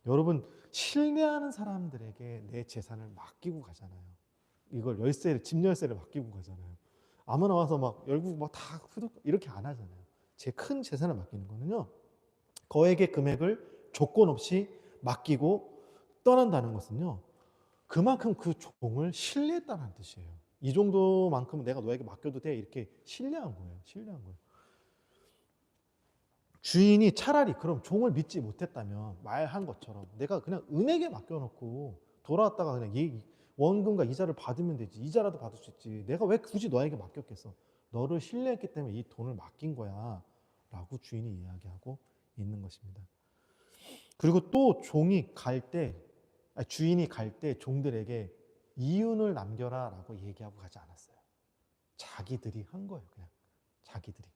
여러분, 신뢰하는 사람들에게 내 재산을 맡기고 가잖아요. 이걸 집 열쇠를 맡기고 가잖아요. 아무나 와서 막 열고 막 다 후둑 이렇게 안 하잖아요. 제 큰 재산을 맡기는 거는요, 거액의 금액을 조건 없이 맡기고 떠난다는 것은요, 그만큼 그 종을 신뢰했다는 뜻이에요. 이 정도만큼은 내가 너에게 맡겨도 돼, 이렇게 신뢰한 거예요. 신뢰한 거예요. 주인이 차라리 그럼 종을 믿지 못했다면 말한 것처럼 내가 그냥 은행에 맡겨놓고 돌아왔다가 그냥 원금과 이자를 받으면 되지, 이자라도 받을 수 있지, 내가 왜 굳이 너에게 맡겼겠어, 너를 신뢰했기 때문에 이 돈을 맡긴 거야 라고 주인이 이야기하고 있는 것입니다. 그리고 또 주인이 갈 때 종들에게 이윤을 남겨라 라고 얘기하고 가지 않았어요. 자기들이 한 거예요. 그냥 자기들이.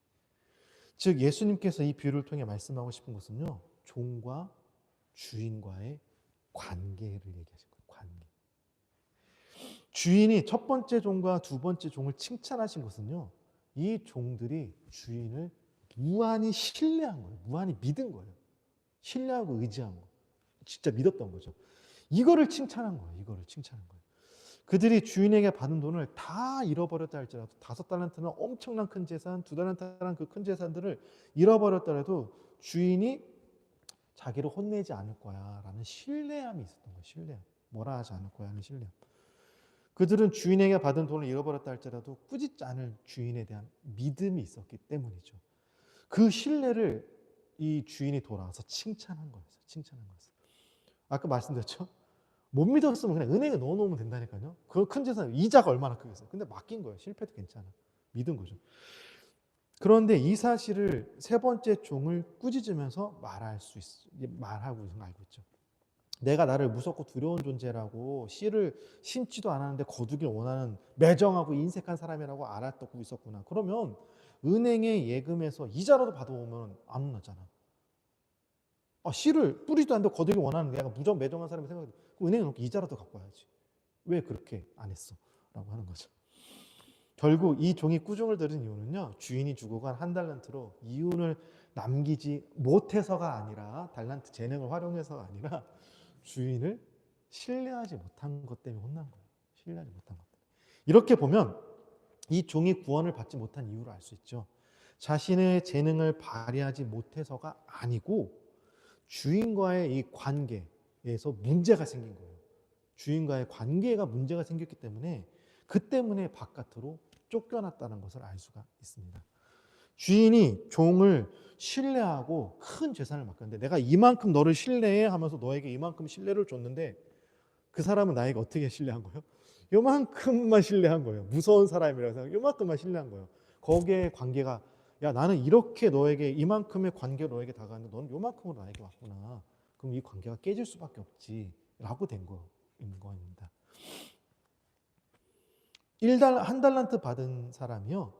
즉 예수님께서 이 비유를 통해 말씀하고 싶은 것은요, 종과 주인과의 관계를 얘기하신 거예요. 관계. 주인이 첫 번째 종과 두 번째 종을 칭찬하신 것은요, 이 종들이 주인을 무한히 신뢰한 거예요. 무한히 믿은 거예요. 신뢰하고 의지한 거. 진짜 믿었던 거죠. 이거를 칭찬한 거예요. 이거를 칭찬한 거예요. 그들이 주인에게 받은 돈을 다 잃어버렸다 할지라도, 5달란트는 엄청난 큰 재산, 2달란트라는 그 큰 재산들을 잃어버렸더라도 주인이 자기를 혼내지 않을 거야 라는 신뢰함이 있었던 거예요. 신뢰함. 뭐라 하지 않을 거야 하는 신뢰함. 그들은 주인에게 받은 돈을 잃어버렸다 할지라도 꾸짖지 않을 주인에 대한 믿음이 있었기 때문이죠. 그 신뢰를 이 주인이 돌아와서 칭찬한 거였어요. 칭찬한 거였어요. 아까 말씀드렸죠? 못 믿었으면 그냥 은행에 넣어놓으면 된다니까요. 그 큰 재산, 이자가 얼마나 크겠어요. 근데 맡긴 거예요. 실패도 괜찮아. 믿은 거죠. 그런데 이 사실을 세 번째 종을 꾸짖으면서 말하고 알고 있죠. 내가 나를 무섭고 두려운 존재라고 씨를 심지도 않았는데 거두길 원하는 매정하고 인색한 사람이라고 알아듣고 있었구나. 그러면 은행에 예금해서 이자라도 받아오면 안 혼나잖아. 씨를 뿌리도 않는데 거두길 원하는 내가 무조건 매정한 사람이 생각해. 은행에 놓고 이자라도 갖고 와야지. 왜 그렇게 안 했어? 라고 하는 거죠. 결국 이 종이 꾸중을 들은 이유는요, 주인이 주고 간 1달란트로 이윤을 남기지 못해서가 아니라, 달란트 재능을 활용해서가 아니라 주인을 신뢰하지 못한 것 때문에 혼난 거예요. 신뢰하지 못한 것 때문에. 이렇게 보면 이 종이 구원을 받지 못한 이유를 알 수 있죠. 자신의 재능을 발휘하지 못해서가 아니고 주인과의 이 관계에서 문제가 생긴 거예요. 주인과의 관계가 문제가 생겼기 때문에 그 때문에 바깥으로 쫓겨났다는 것을 알 수가 있습니다. 주인이 종을 신뢰하고 큰 재산을 맡겼는데, 내가 이만큼 너를 신뢰해 하면서 너에게 이만큼 신뢰를 줬는데 그 사람은 나에게 어떻게 신뢰한 거예요? 요만큼만 신뢰한 거예요. 무서운 사람이라고 생각, 요만큼만 신뢰한 거예요. 거기에 관계가, 야 나는 이렇게 너에게 이만큼의 관계로 너에게 다가왔는데 너는 요만큼으로 나에게 왔구나. 그럼 이 관계가 깨질 수밖에 없지 라고 된 거입니다. 1달란트 받은 사람이요,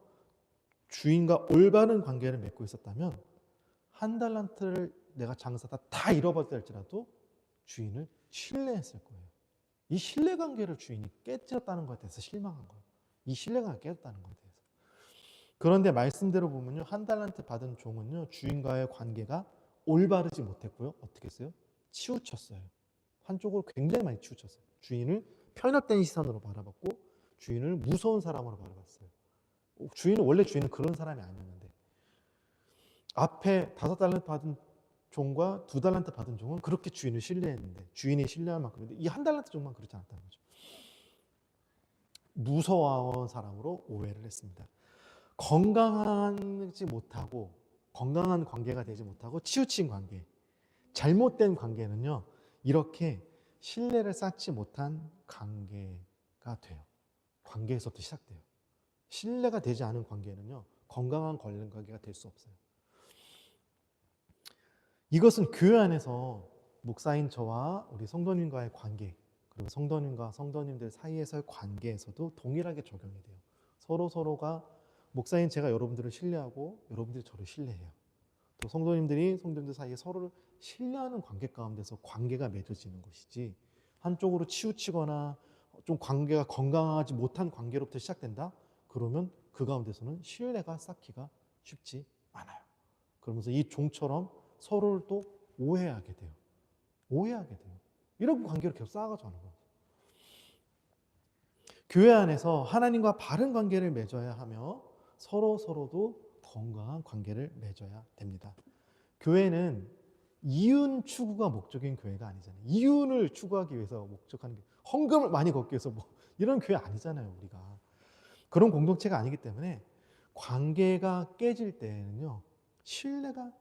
주인과 올바른 관계를 맺고 있었다면 1달란트를 내가 장사다 다 잃어버렸다 할지라도 주인을 신뢰했을 거예요. 이 신뢰관계를 주인이 깨뜨렸다는 것에 대해서 실망한 거예요. 이 신뢰관계가 깨졌다는 것에 대해서. 그런데 말씀대로 보면요, 1달란트 받은 종은요, 주인과의 관계가 올바르지 못했고요, 어떻게 했어요? 치우쳤어요. 한쪽으로 굉장히 많이 치우쳤어요. 주인을 편협된 시선으로 바라봤고 주인을 무서운 사람으로 바라봤어요. 원래 주인은 그런 사람이 아니었는데, 앞에 5달란트 받은 종과 2달란트 받은 종은 그렇게 주인을 신뢰했는데, 주인이 신뢰할 만큼인데 이 1달란트 종만 그렇지 않았다는 거죠. 무서워하는 사람으로 오해를 했습니다. 건강하지 못하고, 건강한 관계가 되지 못하고 치우친 관계, 잘못된 관계는요, 이렇게 신뢰를 쌓지 못한 관계가 돼요. 관계에서부터 시작돼요. 신뢰가 되지 않은 관계는요, 건강한 관계가 될 수 없어요. 이것은 교회 안에서 목사인 저와 우리 성도님과의 관계, 그리고 성도님과 성도님들 사이에서의 관계에서도 동일하게 적용이 돼요. 서로가, 목사인 제가 여러분들을 신뢰하고 여러분들이 저를 신뢰해요. 또 성도님들이 성도님들 사이에 서로를 신뢰하는 관계 가운데서 관계가 맺어지는 것이지, 한쪽으로 치우치거나 좀 관계가 건강하지 못한 관계로부터 시작된다? 그러면 그 가운데서는 신뢰가 쌓기가 쉽지 않아요. 그러면서 이 종처럼 서로를 또 오해하게 돼요. 이런 관계를 계속 쌓아가지고 하는 거예요. 교회 안에서 하나님과 바른 관계를 맺어야 하며 서로도 건강한 관계를 맺어야 됩니다. 교회는 이윤 추구가 목적인 교회가 아니잖아요. 이윤을 추구하기 위해서 목적하는 게 헌금을 많이 걷기 위해서 뭐 이런 교회 아니잖아요. 우리가 그런 공동체가 아니기 때문에 관계가 깨질 때는요, 신뢰가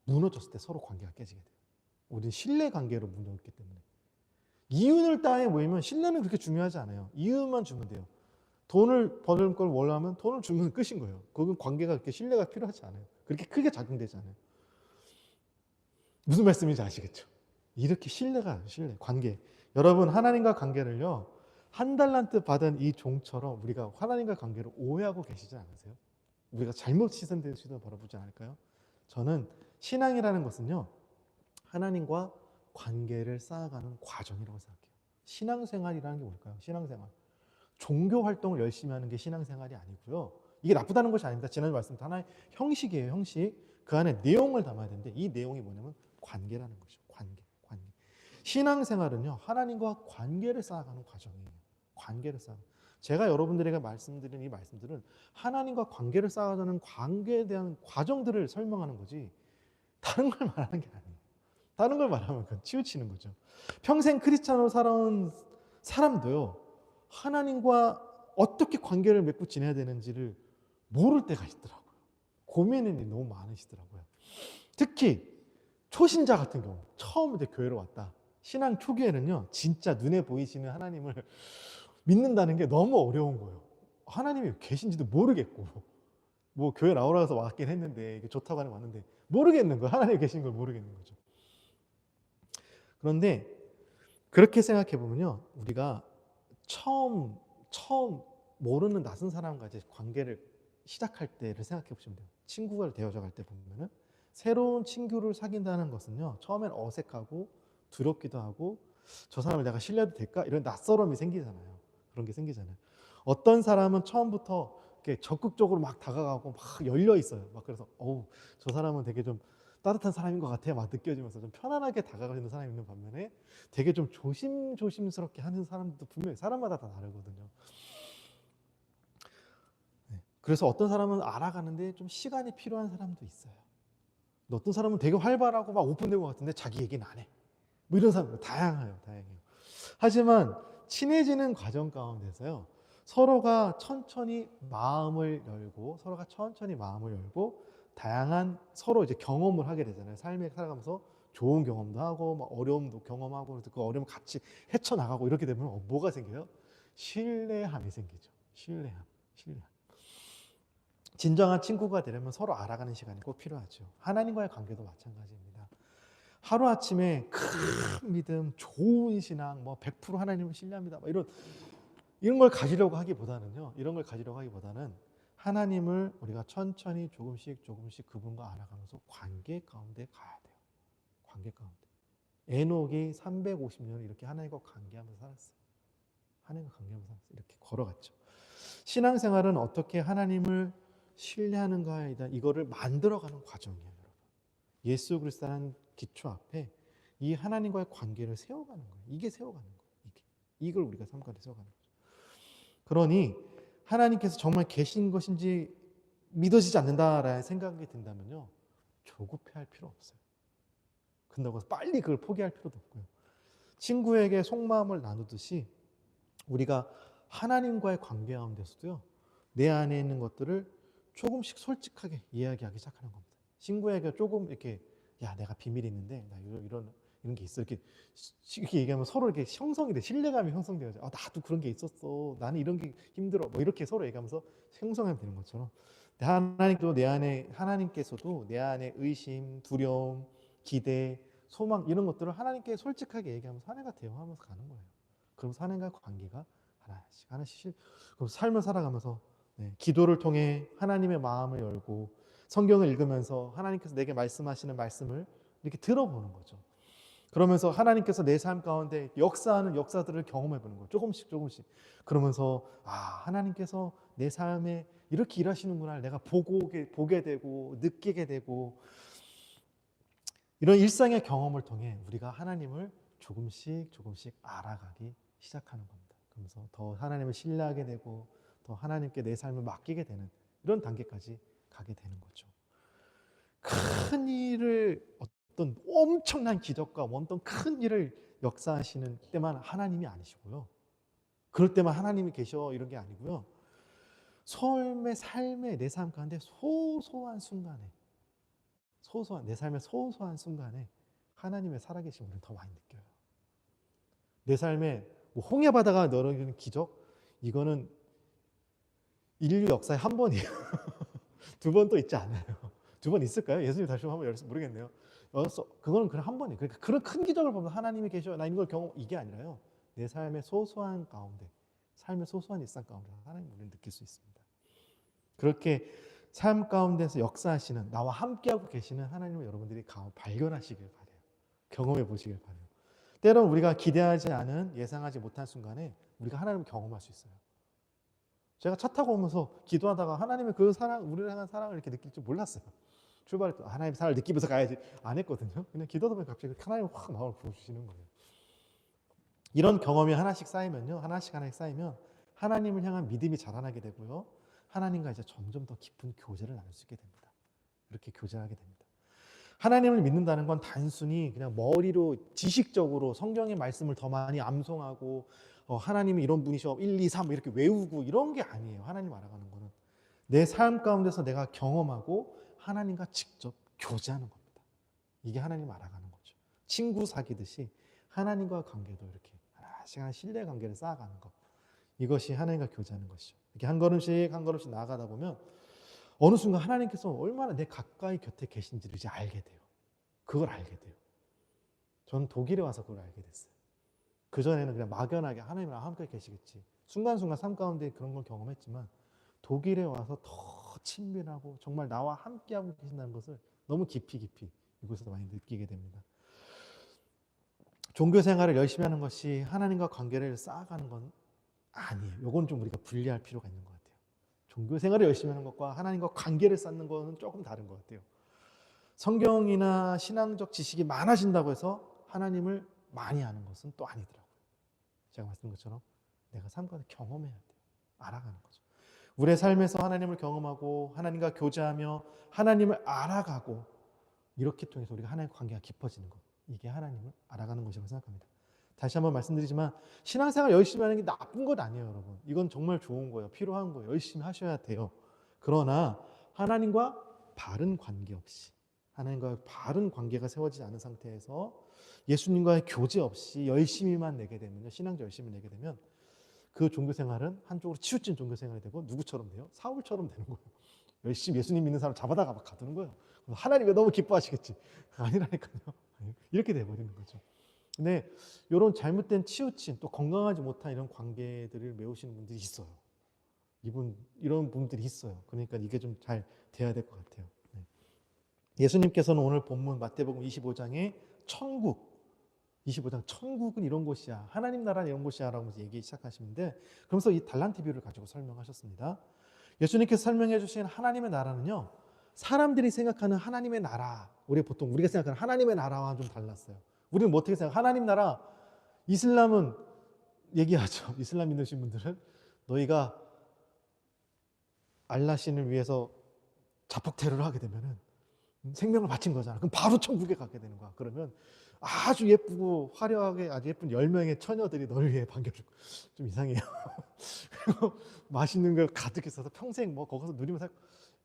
무너졌을 때 서로 관계가 깨지게 돼요. 우리는 신뢰 관계로 무너졌기 때문에. 이윤을 따에 모이면 신뢰는 그렇게 중요하지 않아요. 이윤만 주면 돼요. 돈을 버는 걸 원하면 돈을 주면 끝인 거예요. 그건 관계가 그렇게 신뢰가 필요하지 않아요. 그렇게 크게 작용되지 않아요. 무슨 말씀인지 아시겠죠? 이렇게 신뢰가, 신뢰, 관계. 여러분, 하나님과 관계를요, 한 달란트 받은 이 종처럼 우리가 하나님과 관계를 오해하고 계시지 않으세요? 우리가 잘못 시선된 시도 바라보지 않을까요? 저는 신앙이라는 것은요, 하나님과 관계를 쌓아가는 과정이라고 생각해요. 신앙생활이라는 게 뭘까요? 신앙생활. 종교 활동을 열심히 하는 게 신앙생활이 아니고요. 이게 나쁘다는 것이 아닙니다. 지난주 말씀드린 하나의 형식이에요. 형식. 그 안에 내용을 담아야 되는데 이 내용이 뭐냐면 관계라는 거죠. 관계. 신앙생활은요, 하나님과 관계를 쌓아가는 과정이에요. 관계를 쌓아. 제가 여러분들에게 말씀드린 이 말씀들은 하나님과 관계를 쌓아가는 관계에 대한 과정들을 설명하는 거지 다른 걸 말하는 게 아니에요. 다른 걸 말하면 그건 치우치는 거죠. 평생 크리스찬으로 살아온 사람도요, 하나님과 어떻게 관계를 맺고 지내야 되는지를 모를 때가 있더라고요. 고민이 너무 많으시더라고요. 특히 초신자 같은 경우, 처음 이제 교회로 왔다. 신앙 초기에는요, 진짜 눈에 보이시는 하나님을 믿는다는 게 너무 어려운 거예요. 하나님이 계신지도 모르겠고, 뭐 교회 나오라 해서 왔긴 했는데, 이게 좋다고 하는 거 왔는데, 모르겠는 거예요. 하나님이 계신 걸 모르겠는 거죠. 그런데 그렇게 생각해 보면요, 우리가 처음 모르는 낯선 사람과 이제 관계를 시작할 때를 생각해 보시면 돼요. 친구가 되어져 갈 때 보면은 새로운 친구를 사귄다는 것은요, 처음엔 어색하고 두렵기도 하고 저 사람을 내가 신뢰해도 될까? 이런 낯설음이 생기잖아요. 그런 게 생기잖아요. 어떤 사람은 처음부터 이렇게 적극적으로 막 다가가고 막 열려 있어요. 막 그래서 저 사람은 되게 좀 따뜻한 사람인 것 같아 막 느껴지면서 좀 편안하게 다가가는 사람이 있는 반면에 되게 좀 조심스럽게 하는 사람도 분명히 사람마다 다 다르거든요. 그래서 어떤 사람은 알아가는데 좀 시간이 필요한 사람도 있어요. 어떤 사람은 되게 활발하고 막 오픈된 것 같은데 자기 얘기는 안 해. 뭐 이런 사람 다양해요. 하지만 친해지는 과정 가운데서요, 서로가 천천히 마음을 열고 다양한 서로 이제 경험을 하게 되잖아요. 삶에 살아가면서 좋은 경험도 하고 막 어려움도 경험하고 그래서 그 어려움 같이 헤쳐나가고 이렇게 되면 뭐가 생겨요? 신뢰함이 생기죠. 신뢰함. 진정한 친구가 되려면 서로 알아가는 시간이 꼭 필요하죠. 하나님과의 관계도 마찬가지입니다. 하루아침에 큰 믿음, 좋은 신앙, 뭐 100% 하나님을 신뢰합니다. 이런 걸 가지려고 하기보다는요. 하나님을 우리가 천천히 조금씩 그분과 알아가면서 관계 가운데 가야 돼요. 관계 가운데. 에녹이 350년을 이렇게 하나님과 관계하면서 살았어요. 이렇게 걸어갔죠. 신앙생활은 어떻게 하나님을 신뢰하는가에 대한 이거를 만들어가는 과정이에요, 여러분. 예수 그리스도라는 기초 앞에 이 하나님과의 관계를 세워가는 거예요. 이게 세워가는 거예요. 이걸 우리가 삼가를 세워가는 거죠. 그러니 하나님께서 정말 계신 것인지 믿어지지 않는다라는 생각이 든다면요, 조급해할 필요 없어요. 그런다고 해서 빨리 그걸 포기할 필요도 없고요. 친구에게 속마음을 나누듯이 우리가 하나님과의 관계 가운데서도요, 내 안에 있는 것들을 조금씩 솔직하게 이야기하기 시작하는 겁니다. 친구에게 조금 이렇게, 야, 내가 비밀이 있는데 나 이런 게 있어, 이렇게 얘기하면 서로 이렇게 형성이 돼. 신뢰감이 형성되어져. 나도 그런 게 있었어. 나는 이런 게 힘들어. 뭐 이렇게 서로 얘기하면서 형성하면 되는 것처럼 하나님께서도 내 안에 의심, 두려움, 기대, 소망 이런 것들을 하나님께 솔직하게 얘기하면서 하나님과 대화하면서 가는 거예요. 그러면서 하나님과 관계가 하나씩 그럼 삶을 살아가면서 기도를 통해 하나님의 마음을 열고 성경을 읽으면서 하나님께서 내게 말씀하시는 말씀을 이렇게 들어보는 거죠. 그러면서 하나님께서 내 삶 가운데 역사하는 역사들을 경험해 보는 거예요. 조금씩. 그러면서 하나님께서 내 삶에 이렇게 일하시는구나 내가 보게 되고 느끼게 되고, 이런 일상의 경험을 통해 우리가 하나님을 조금씩 알아가기 시작하는 겁니다. 그러면서 더 하나님을 신뢰하게 되고 더 하나님께 내 삶을 맡기게 되는 이런 단계까지 가게 되는 거죠. 큰 일을 어떤 엄청난 기적과 어떤 큰 일을 역사하시는 때만 하나님이 아니시고요. 그럴 때만 하나님이 계셔 이런 게 아니고요. 삶의 내 삶 가운데 소소한 순간에 내 삶의 소소한 순간에 하나님의 살아계신 우리는 더 많이 느껴요. 내 삶에 뭐 홍해 바다가 늘어지는 기적 이거는 인류 역사에 한 번이에요. 두 번 또 있지 않아요. 두 번 있을까요? 예수님 다시 한번 열어서 모르겠네요. 그거는 그냥 한 번이에요. 그러니까 그런 큰 기적을 보면 하나님이 계셔. 나 이걸 경험 이게 아니라요. 내 삶의 소소한 가운데, 삶의 소소한 일상 가운데 하나님 우리는 느낄 수 있습니다. 그렇게 삶 가운데서 역사하시는 나와 함께하고 계시는 하나님을 여러분들이 발견하시길 바래요. 경험해 보시길 바래요. 때론 우리가 기대하지 않은 예상하지 못한 순간에 우리가 하나님을 경험할 수 있어요. 제가 차 타고 오면서 기도하다가 하나님의 그 사랑, 우리를 향한 사랑을 이렇게 느낄 줄 몰랐어요. 출발할 때 하나님의 사랑을 느끼면서 가야지 안 했거든요. 그냥 기도하다 보면 갑자기 하나님이 확 마음을 부어주시는 거예요. 이런 경험이 하나씩 쌓이면요. 하나씩 쌓이면 하나님을 향한 믿음이 자라나게 되고요. 하나님과 이제 점점 더 깊은 교제를 나눌 수 있게 됩니다. 이렇게 교제하게 됩니다. 하나님을 믿는다는 건 단순히 그냥 머리로 지식적으로 성경의 말씀을 더 많이 암송하고 하나님이 이런 분이셔 1, 2, 3 이렇게 외우고 이런 게 아니에요. 하나님 알아가는 거는 내 삶 가운데서 내가 경험하고 하나님과 직접 교제하는 겁니다. 이게 하나님 알아가는 거죠. 친구 사귀듯이 하나님과 관계도 이렇게 하나씩 신뢰 관계를 쌓아가는 것. 이것이 하나님과 교제하는 것이죠. 이렇게 한 걸음씩 한 걸음씩 나아가다 보면 어느 순간 하나님께서 얼마나 내 가까이 곁에 계신지를 이제 알게 돼요. 그걸 알게 돼요. 저는 독일에 와서 그걸 알게 됐어요. 그전에는 그냥 막연하게 하나님이랑 함께 계시겠지. 순간순간 삶 가운데 그런 걸 경험했지만 독일에 와서 더 친밀하고 정말 나와 함께하고 계신다는 것을 너무 깊이 이곳에서 많이 느끼게 됩니다. 종교 생활을 열심히 하는 것이 하나님과 관계를 쌓아가는 건 아니에요. 이건 좀 우리가 분리할 필요가 있는 것 같아요. 종교 생활을 열심히 하는 것과 하나님과 관계를 쌓는 것은 조금 다른 것 같아요. 성경이나 신앙적 지식이 많아진다고 해서 하나님을 많이 아는 것은 또 아니더라고요. 제가 말씀드린 것처럼 내가 삶 가운데 경험해야 돼요. 알아가는 거죠. 우리의 삶에서 하나님을 경험하고 하나님과 교제하며 하나님을 알아가고 이렇게 통해서 우리가 하나님과 관계가 깊어지는 것. 이게 하나님을 알아가는 것이라고 생각합니다. 다시 한번 말씀드리지만 신앙생활 열심히 하는 게 나쁜 것 아니에요, 여러분. 이건 정말 좋은 거예요. 필요한 거예요. 열심히 하셔야 돼요. 그러나 하나님과 바른 관계 없이 하나님과 바른 관계가 세워지지 않은 상태에서 예수님과의 교제 없이 열심히만 내게 되면요. 신앙적 열심히 내게 되면 그 종교생활은 한쪽으로 치우친 종교생활이 되고 누구처럼 돼요? 사울처럼 되는 거예요. 열심히 예수님 믿는 사람 잡아다가 막 가두는 거예요. 하나님이 너무 기뻐하시겠지. 아니라니까요. 이렇게 돼버리는 거죠. 근데 이런 잘못된 치우친 또 건강하지 못한 이런 관계들을 메우시는 분들이 있어요. 이런 분들이 있어요. 그러니까 이게 좀 잘 돼야 될 것 같아요. 네. 예수님께서는 오늘 본문 마태복음 25장에 25장 천국은 이런 곳이야. 하나님 나라는 이런 곳이야 라고 얘기 시작하시는데 그러면서 이 달란트 비유를 가지고 설명하셨습니다. 예수님께서 설명해 주신 하나님의 나라는요. 사람들이 생각하는 하나님의 나라 우리가 생각하는 하나님의 나라와 좀 달랐어요. 우리는 뭐 어떻게 생각해요? 하나님 나라 이슬람은 얘기하죠. 이슬람 믿으신 분들은 너희가 알라 신을 위해서 자폭 테러를 하게 되면은 생명을 바친 거잖아. 그럼 바로 천국에 가게 되는 거야. 그러면 아주 예쁘고 화려하게 아주 예쁜 10명의 처녀들이 너를 위해 반겨줄 거야. 좀 이상해요. 그리고 맛있는 걸 가득 있어서 평생 뭐 거기서 누리면서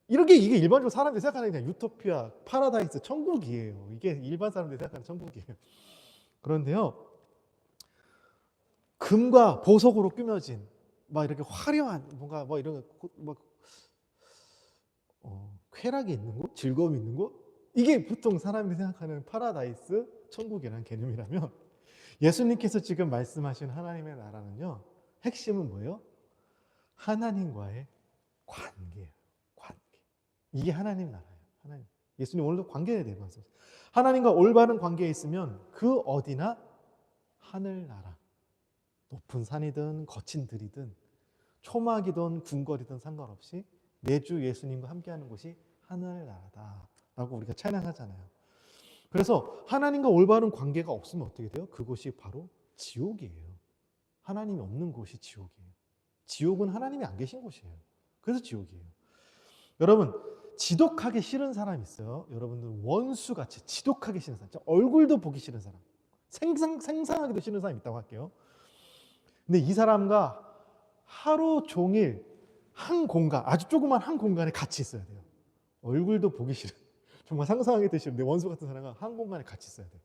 이게 일반적으로 사람들이 생각하는 그냥 유토피아, 파라다이스, 천국이에요. 이게 일반 사람들이 생각하는 천국이에요. 그런데요. 금과 보석으로 꾸며진 막 이렇게 화려한 뭔가 뭐 이런 막 쾌락이 있는 곳, 즐거움이 있는 곳 이게 보통 사람들이 생각하는 파라다이스, 천국이라는 개념이라면 예수님께서 지금 말씀하신 하나님의 나라는요. 핵심은 뭐예요? 하나님과의 관계예요. 관계. 이게 하나님 나라예요. 하나님. 예수님 오늘도 관계에 대해 말씀하셨어요. 하나님과 올바른 관계에 있으면 그 어디나 하늘나라. 높은 산이든 거친 들이든 초막이든 궁궐이든 상관없이 매주 예수님과 함께하는 곳이 하늘나라다라고 우리가 찬양하잖아요. 그래서 하나님과 올바른 관계가 없으면 어떻게 돼요? 그곳이 바로 지옥이에요. 하나님이 없는 곳이 지옥이에요. 지옥은 하나님이 안 계신 곳이에요. 그래서 지옥이에요. 여러분 지독하게 싫은 사람이 있어요. 여러분들 원수같이 지독하게 싫은 사람, 얼굴도 보기 싫은 사람, 생상하게도 싫은 사람이 있다고 할게요. 근데 이 사람과 하루 종일 한 공간, 아주 조그만 한 공간에 같이 있어야 돼요. 얼굴도 보기 싫은, 정말 상상하기도 싫은데 원수 같은 사람과 한 공간에 같이 있어야 돼요.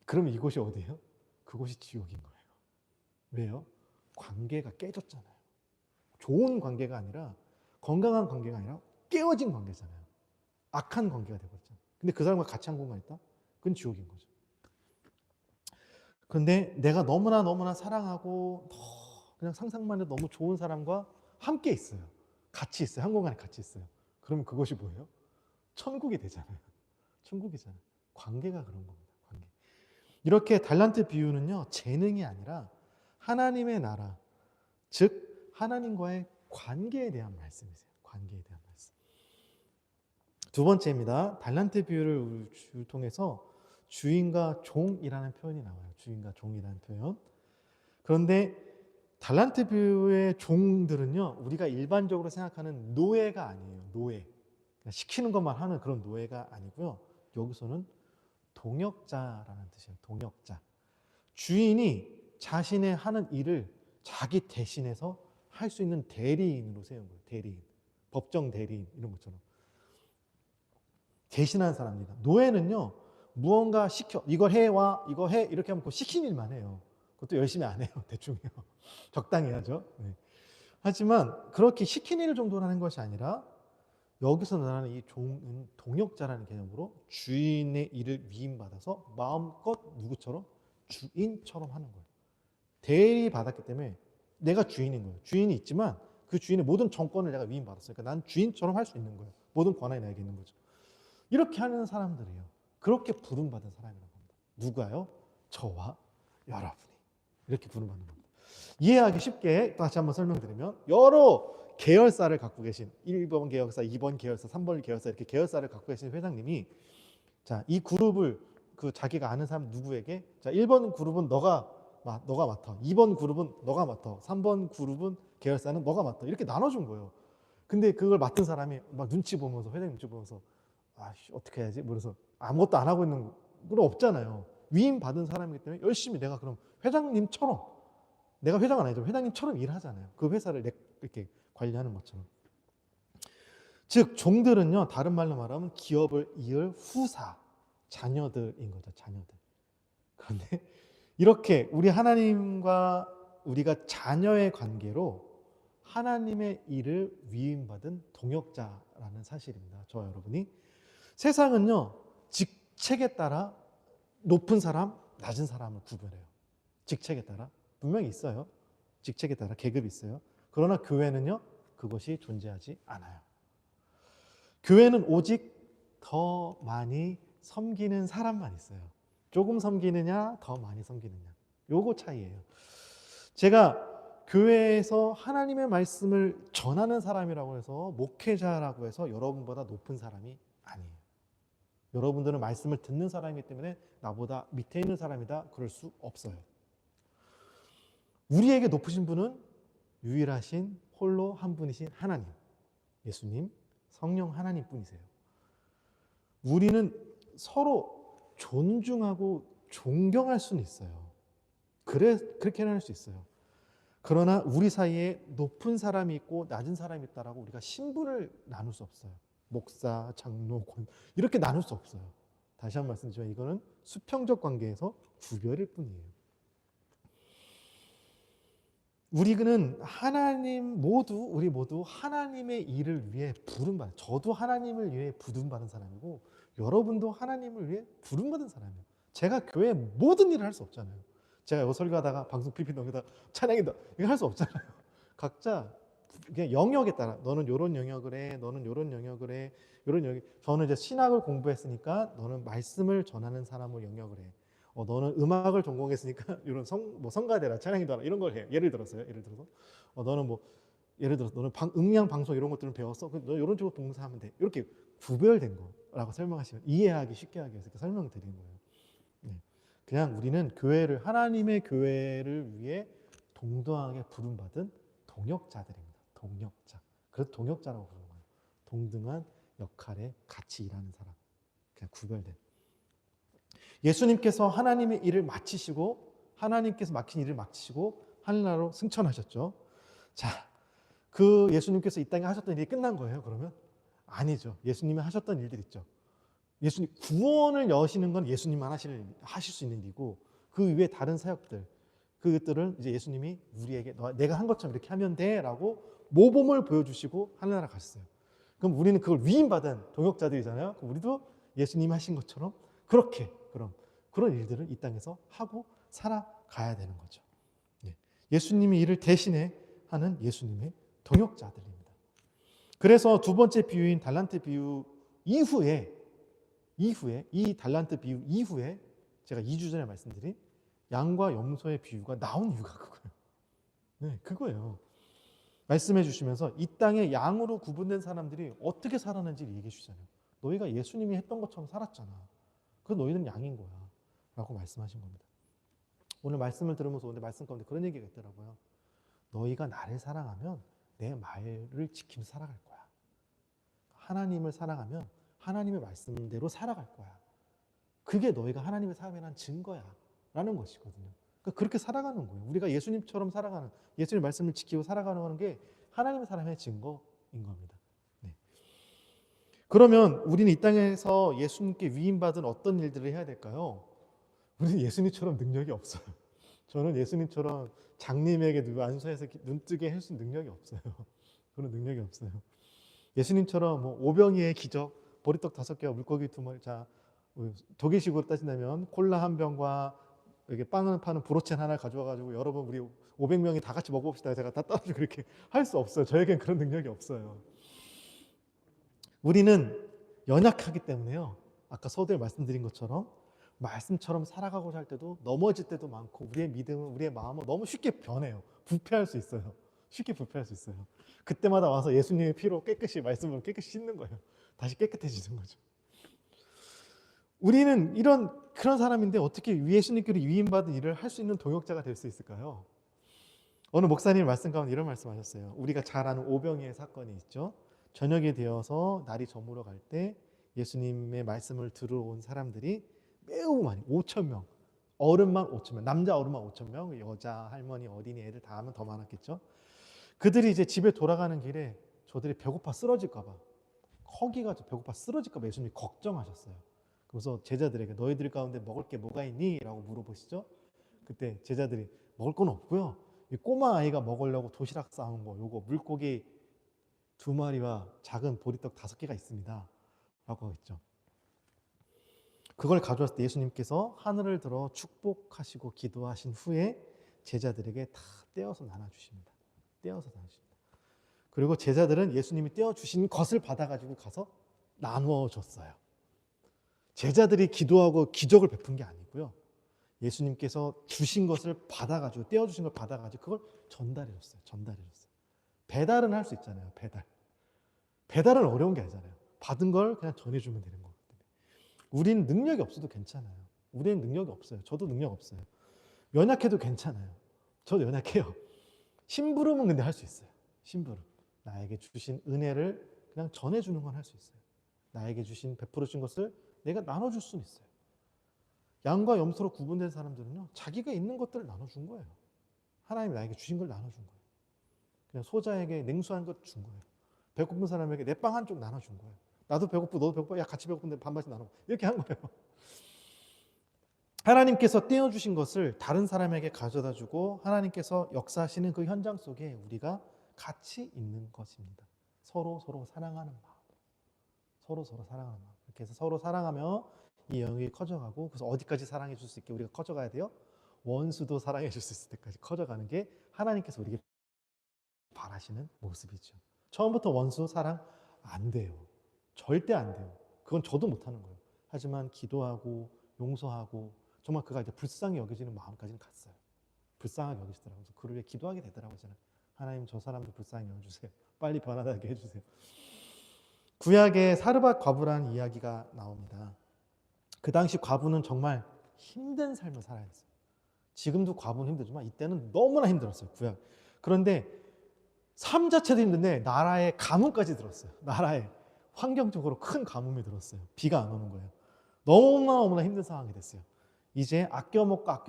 그러면 이곳이 어디예요? 그곳이 지옥인 거예요. 왜요? 관계가 깨졌잖아요. 좋은 관계가 아니라, 건강한 관계가 아니라 깨어진 관계잖아요. 악한 관계가 되어버렸잖아요. 근데 그 사람과 같이 한 공간에 있다? 그건 지옥인 거죠. 근데 내가 너무나 사랑하고 그냥 상상만 해도 너무 좋은 사람과 함께 있어요. 같이 있어요. 한 공간에 같이 있어요. 그러면 그것이 뭐예요? 천국이 되잖아요. 천국이잖아요. 관계가 그런 겁니다. 관계. 이렇게 달란트 비유는요, 재능이 아니라 하나님의 나라, 즉 하나님과의 관계에 대한 말씀이세요. 관계에 대한 말씀. 두 번째입니다. 달란트 비유를 통해서 주인과 종이라는 표현이 나와요. 주인과 종이라는 표현. 그런데 달란트 비유의 종들은요, 우리가 일반적으로 생각하는 노예가 아니에요. 노예. 시키는 것만 하는 그런 노예가 아니고요. 여기서는 동역자라는 뜻이에요. 동역자. 주인이 자신의 하는 일을 자기 대신해서 할 수 있는 대리인으로 세운 거예요. 대리인. 법정 대리인 이런 것처럼. 대신하는 사람입니다. 노예는요, 무언가 시켜, 이걸 해와, 이거 해, 이렇게 하면 그 시킨 일만 해요. 그것도 열심히 안 해요. 대충 해요. 적당히 해야죠. 네. 하지만 그렇게 시킨 일 정도로 하는 것이 아니라, 여기서 말하는 이 종은 동역자라는 개념으로 주인의 일을 위임받아서 마음껏 누구처럼? 주인처럼 하는 거예요. 대리받았기 때문에 내가 주인인 거예요. 주인이 있지만 그 주인의 모든 정권을 내가 위임받았으니까 난 주인처럼 할 수 있는 거예요. 모든 권한이 나에게 있는 거죠. 이렇게 하는 사람들이에요. 그렇게 부름받은 사람이라고 합니다. 누가요? 저와 여러분이. 이렇게 부름받는 겁니다. 이해하기 쉽게 다시 한번 설명드리면, 여러 계열사를 갖고 계신 1번 계열사, 2번 계열사, 3번 계열사, 이렇게 계열사를 갖고 계신 회장님이, 자, 이 그룹을 자기가 아는 사람 누구에게, 자, 1번 그룹은 너가 맡아, 2번 그룹은 너가 맡아, 3번 그룹은 계열사는 너가 맡아, 이렇게 나눠준 거예요. 근데 그걸 맡은 사람이 막 눈치 보면서, 회장님 눈치 보면서, 어떻게 해야지? 그래서 아무것도 안 하고 있는 건 없잖아요. 위임 받은 사람이기 때문에 열심히 내가 그럼 회장님처럼, 내가 회장은 아니죠, 회장님처럼 일하잖아요. 그 회사를 이렇게 관리하는 것처럼. 즉 종들은요, 다른 말로 말하면 기업을 이을 후사, 자녀들인 거죠. 자녀들. 그런데 이렇게 우리 하나님과 우리가 자녀의 관계로 하나님의 일을 위임받은 동역자라는 사실입니다. 저와 여러분이. 세상은요, 직책에 따라 높은 사람, 낮은 사람을 구별해요. 직책에 따라. 분명히 있어요. 직책에 따라 계급이 있어요. 그러나 교회는요, 그것이 존재하지 않아요. 교회는 오직 더 많이 섬기는 사람만 있어요. 조금 섬기느냐, 더 많이 섬기느냐. 요거 차이예요. 제가 교회에서 하나님의 말씀을 전하는 사람이라고 해서, 목회자라고 해서 여러분보다 높은 사람이 아니에요. 여러분들은 말씀을 듣는 사람이기 때문에 나보다 밑에 있는 사람이다, 그럴 수 없어요. 우리에게 높으신 분은 유일하신 홀로 한 분이신 하나님, 예수님, 성령 하나님 뿐이세요. 우리는 서로 존중하고 존경할 수는 있어요. 그렇게 할 수 있어요. 그러나 우리 사이에 높은 사람이 있고 낮은 사람이 있다라고 우리가 신분을 나눌 수 없어요. 목사, 장로, 권, 이렇게 나눌 수 없어요. 다시 한 번 말씀드리지만 이거는 수평적 관계에서 구별일 뿐이에요. 우리는 우리 모두 하나님의 일을 위해 부름받은, 저도 하나님을 위해 부름받은 사람이고 여러분도 하나님을 위해 부름받은 사람이에요. 제가 교회 모든 일을 할 수 없잖아요. 제가 여기 설교하다가 방송 PPT 넘기다 찬양이다, 이거 할 수 없잖아요. 각자 그냥 영역에 따라, 너는 이런 영역을 해, 너는 이런 영역을 해, 이런 영역. 저는 이제 신학을 공부했으니까 너는 말씀을 전하는 사람을 영역을 해. 너는 음악을 전공했으니까 이런 성가대라, 찬양이다, 이런 걸 해. 예를 들어서 너는 예를 들어서 너는 음량 방송 이런 것들을 배웠어. 너 이런 쪽으로 봉사하면 돼. 이렇게 구별된 거라고 설명하시면, 이해하기 쉽게 하기 위해서 이렇게 설명드리는 거예요. 네. 그냥 우리는 하나님의 교회를 위해 동등하게 부름받은 동역자들입니다. 동역자. 그래서 동역자라고 부르는 거예요. 동등한 역할에 같이 일하는 사람, 그냥 구별된. 예수님께서 하나님의 일을 마치시고 하나님께서 맡긴 일을 마치시고 하늘나라로 승천하셨죠. 자, 그 예수님께서 이 땅에 하셨던 일이 끝난 거예요, 그러면? 아니죠. 예수님이 하셨던 일들 있죠. 예수님 구원을 여시는 건 예수님만 하실 수 있는 일이고 그 외에 다른 사역들 그것들은 이제 예수님이 우리에게 내가 한 것처럼 이렇게 하면 돼라고 모범을 보여주시고 하늘나라 갔어요. 그럼 우리는 그걸 위임받은 동역자들이잖아요. 그럼 우리도 예수님이 하신 것처럼 그렇게 그런 일들을 이 땅에서 하고 살아가야 되는 거죠. 네. 예수님이 이를 대신에 하는 예수님의 동역자들입니다. 그래서 두 번째 비유인 달란트 비유 이후에 이 달란트 비유 이후에 제가 2주 전에 말씀드린 양과 염소의 비유가 나온 이유가 그거예요. 네, 그거예요. 말씀해 주시면서 이 땅에 양으로 구분된 사람들이 어떻게 살았는지를 얘기해 주잖아요. 너희가 예수님이 했던 것처럼 살았잖아. 그 너희는 양인 거야. 라고 말씀하신 겁니다. 오늘 말씀을 들으면서 오늘 말씀 가운데 그런 얘기가 있더라고요. 너희가 나를 사랑하면 내 말을 지키면서 살아갈 거야. 하나님을 사랑하면 하나님의 말씀대로 살아갈 거야. 그게 너희가 하나님의 사람에 대한 증거야. 라는 것이거든요. 그러니까 그렇게 살아가는 거예요. 우리가 예수님처럼 살아가는, 예수님의 말씀을 지키고 살아가는 게 하나님의 사람의 증거인 겁니다. 네. 그러면 우리는 이 땅에서 예수님께 위임받은 어떤 일들을 해야 될까요? 우리는 예수님처럼 능력이 없어요. 저는 예수님처럼 장님에게 누구 안수해서 눈뜨게 할 수 있는 능력이 없어요. 그런 능력이 없어요. 예수님처럼 뭐 오병이의 기적, 보리떡 5개와 물고기 2마리, 자 독일식으로 따진다면 콜라 한 병과 이렇게 빵을 파는 브로첸 하나 가져와가지고 여러분 우리 500명이 다 같이 먹어봅시다. 제가 다 따라주고 그렇게 할 수 없어요. 저에겐 그런 능력이 없어요. 우리는 연약하기 때문에요. 아까 서두에 말씀드린 것처럼 말씀처럼 살아가고자 할 때도 넘어질 때도 많고 우리의 믿음은 우리의 마음은 너무 쉽게 변해요. 부패할 수 있어요. 쉽게 부패할 수 있어요. 그때마다 와서 예수님의 피로 깨끗이 말씀으로 깨끗이 씻는 거예요. 다시 깨끗해지는 거죠. 우리는 그런 사람인데 어떻게 예수님께로 위임받은 일을 할 수 있는 동역자가 될 수 있을까요? 어느 목사님 말씀 가운데 이런 말씀하셨어요. 우리가 잘 아는 오병이의 사건이 있죠. 저녁이 되어서 날이 저물어 갈 때 예수님의 말씀을 들어온 사람들이 매우 많이 5,000명, 어른만 5,000명, 남자 어른만 5,000명, 여자, 할머니, 어린이, 애들 다 하면 더 많았겠죠. 그들이 이제 집에 돌아가는 길에 저들이 배고파 쓰러질까 봐, 허기가 배고파 쓰러질까 봐 예수님이 걱정하셨어요. 그래서 제자들에게 너희들 가운데 먹을 게 뭐가 있니? 라고 물어보시죠. 그때 제자들이 먹을 건 없고요. 이 꼬마 아이가 먹으려고 도시락 싸온 거, 요거 물고기 2마리와 작은 보리떡 5개가 있습니다. 라고 했죠. 그걸 가져왔을 때 예수님께서 하늘을 들어 축복하시고 기도하신 후에 제자들에게 다 떼어서 나눠주십니다. 떼어서 나눠주십니다. 그리고 제자들은 예수님이 떼어주신 것을 받아가지고 가서 나누어 줬어요. 제자들이 기도하고 기적을 베푼 게 아니고요. 예수님께서 주신 것을 받아가지고 떼어주신 걸 받아가지고 그걸 전달해줬어요. 배달은 할 수 있잖아요. 배달은 어려운 게 아니잖아요. 받은 걸 그냥 전해주면 되는 거거든요. 우리는 능력이 없어도 괜찮아요. 우리는 능력이 없어요. 저도 능력 없어요. 연약해도 괜찮아요. 저도 연약해요. 심부름은 근데 할 수 있어요. 심부름. 나에게 주신 은혜를 그냥 전해주는 건 할 수 있어요. 나에게 베풀어 주신 것을 내가 나눠줄 수는 있어요. 양과 염소로 구분된 사람들은요, 자기가 있는 것들을 나눠준 거예요. 하나님이 나에게 주신 걸 나눠준 거예요. 그냥 소자에게 냉수한 것 준 거예요. 배고픈 사람에게 내 빵 한쪽 나눠준 거예요. 나도 배고프고 너도 배고파. 야, 같이 배고픈데 반반씩 나눠. 이렇게 한 거예요. 하나님께서 떼어주신 것을 다른 사람에게 가져다 주고 하나님께서 역사하시는 그 현장 속에 우리가 같이 있는 것입니다. 서로 사랑하는 마음. 서로 사랑하는 마음. 이렇게 해서 서로 사랑하며 이 영역이 커져가고, 그래서 어디까지 사랑해 줄 수 있게 우리가 커져가야 돼요? 원수도 사랑해 줄 수 있을 때까지 커져가는 게 하나님께서 우리에게 바라시는 모습이죠. 처음부터 원수 사랑 안 돼요. 절대 안 돼요. 그건 저도 못하는 거예요. 하지만 기도하고 용서하고 정말 그가 이제 불쌍히 여겨지는 마음까지는 갔어요. 불쌍하게 여기시더라고요. 그래서 그를 위해 기도하게 되더라고요. 저는 하나님 저 사람도 불쌍히 여겨주세요. 빨리 변화되게 해주세요. 구약에 사르밧 과부라는 이야기가 나옵니다. 그 당시 과부는 정말 힘든 삶을 살아야 했어요. 지금도 과부는 힘들지만 이때는 너무나 힘들었어요. 구약. 그런데 삶 자체도 힘든데 나라의 가문까지 들었어요. 나라에. 환경적으로 큰 가뭄이 들었어요. 비가 안 오는 거예요. 너무나 힘든 상황이 됐어요. 이제 아껴 먹다가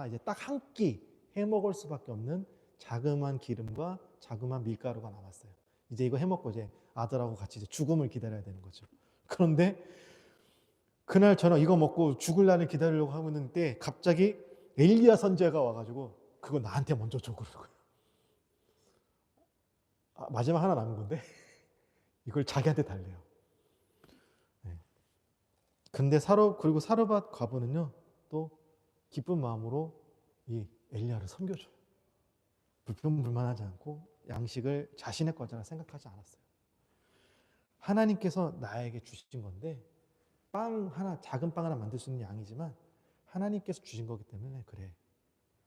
이제 딱 한 끼 해 먹을 수밖에 없는 자그마한 기름과 자그마한 밀가루가 남았어요. 이제 이거 해 먹고 이제 아들하고 같이 이제 죽음을 기다려야 되는 거죠. 그런데 그날 저는 이거 먹고 죽을 날을 기다리려고 하고 있는데 갑자기 엘리야 선지자가 와가지고 그거 나한테 먼저 줘 그러고요. 마지막 하나 남은 건데 이걸 자기한테 달래요. 네. 근데 그리고 사르밧 과부는요 또 기쁜 마음으로 이 엘리야를 섬겨줘요. 불평불만하지 않고 양식을 자신의 거지라 생각하지 않았어요. 하나님께서 나에게 주신 건데 작은 빵 하나 만들 수 있는 양이지만 하나님께서 주신 거기 때문에 그래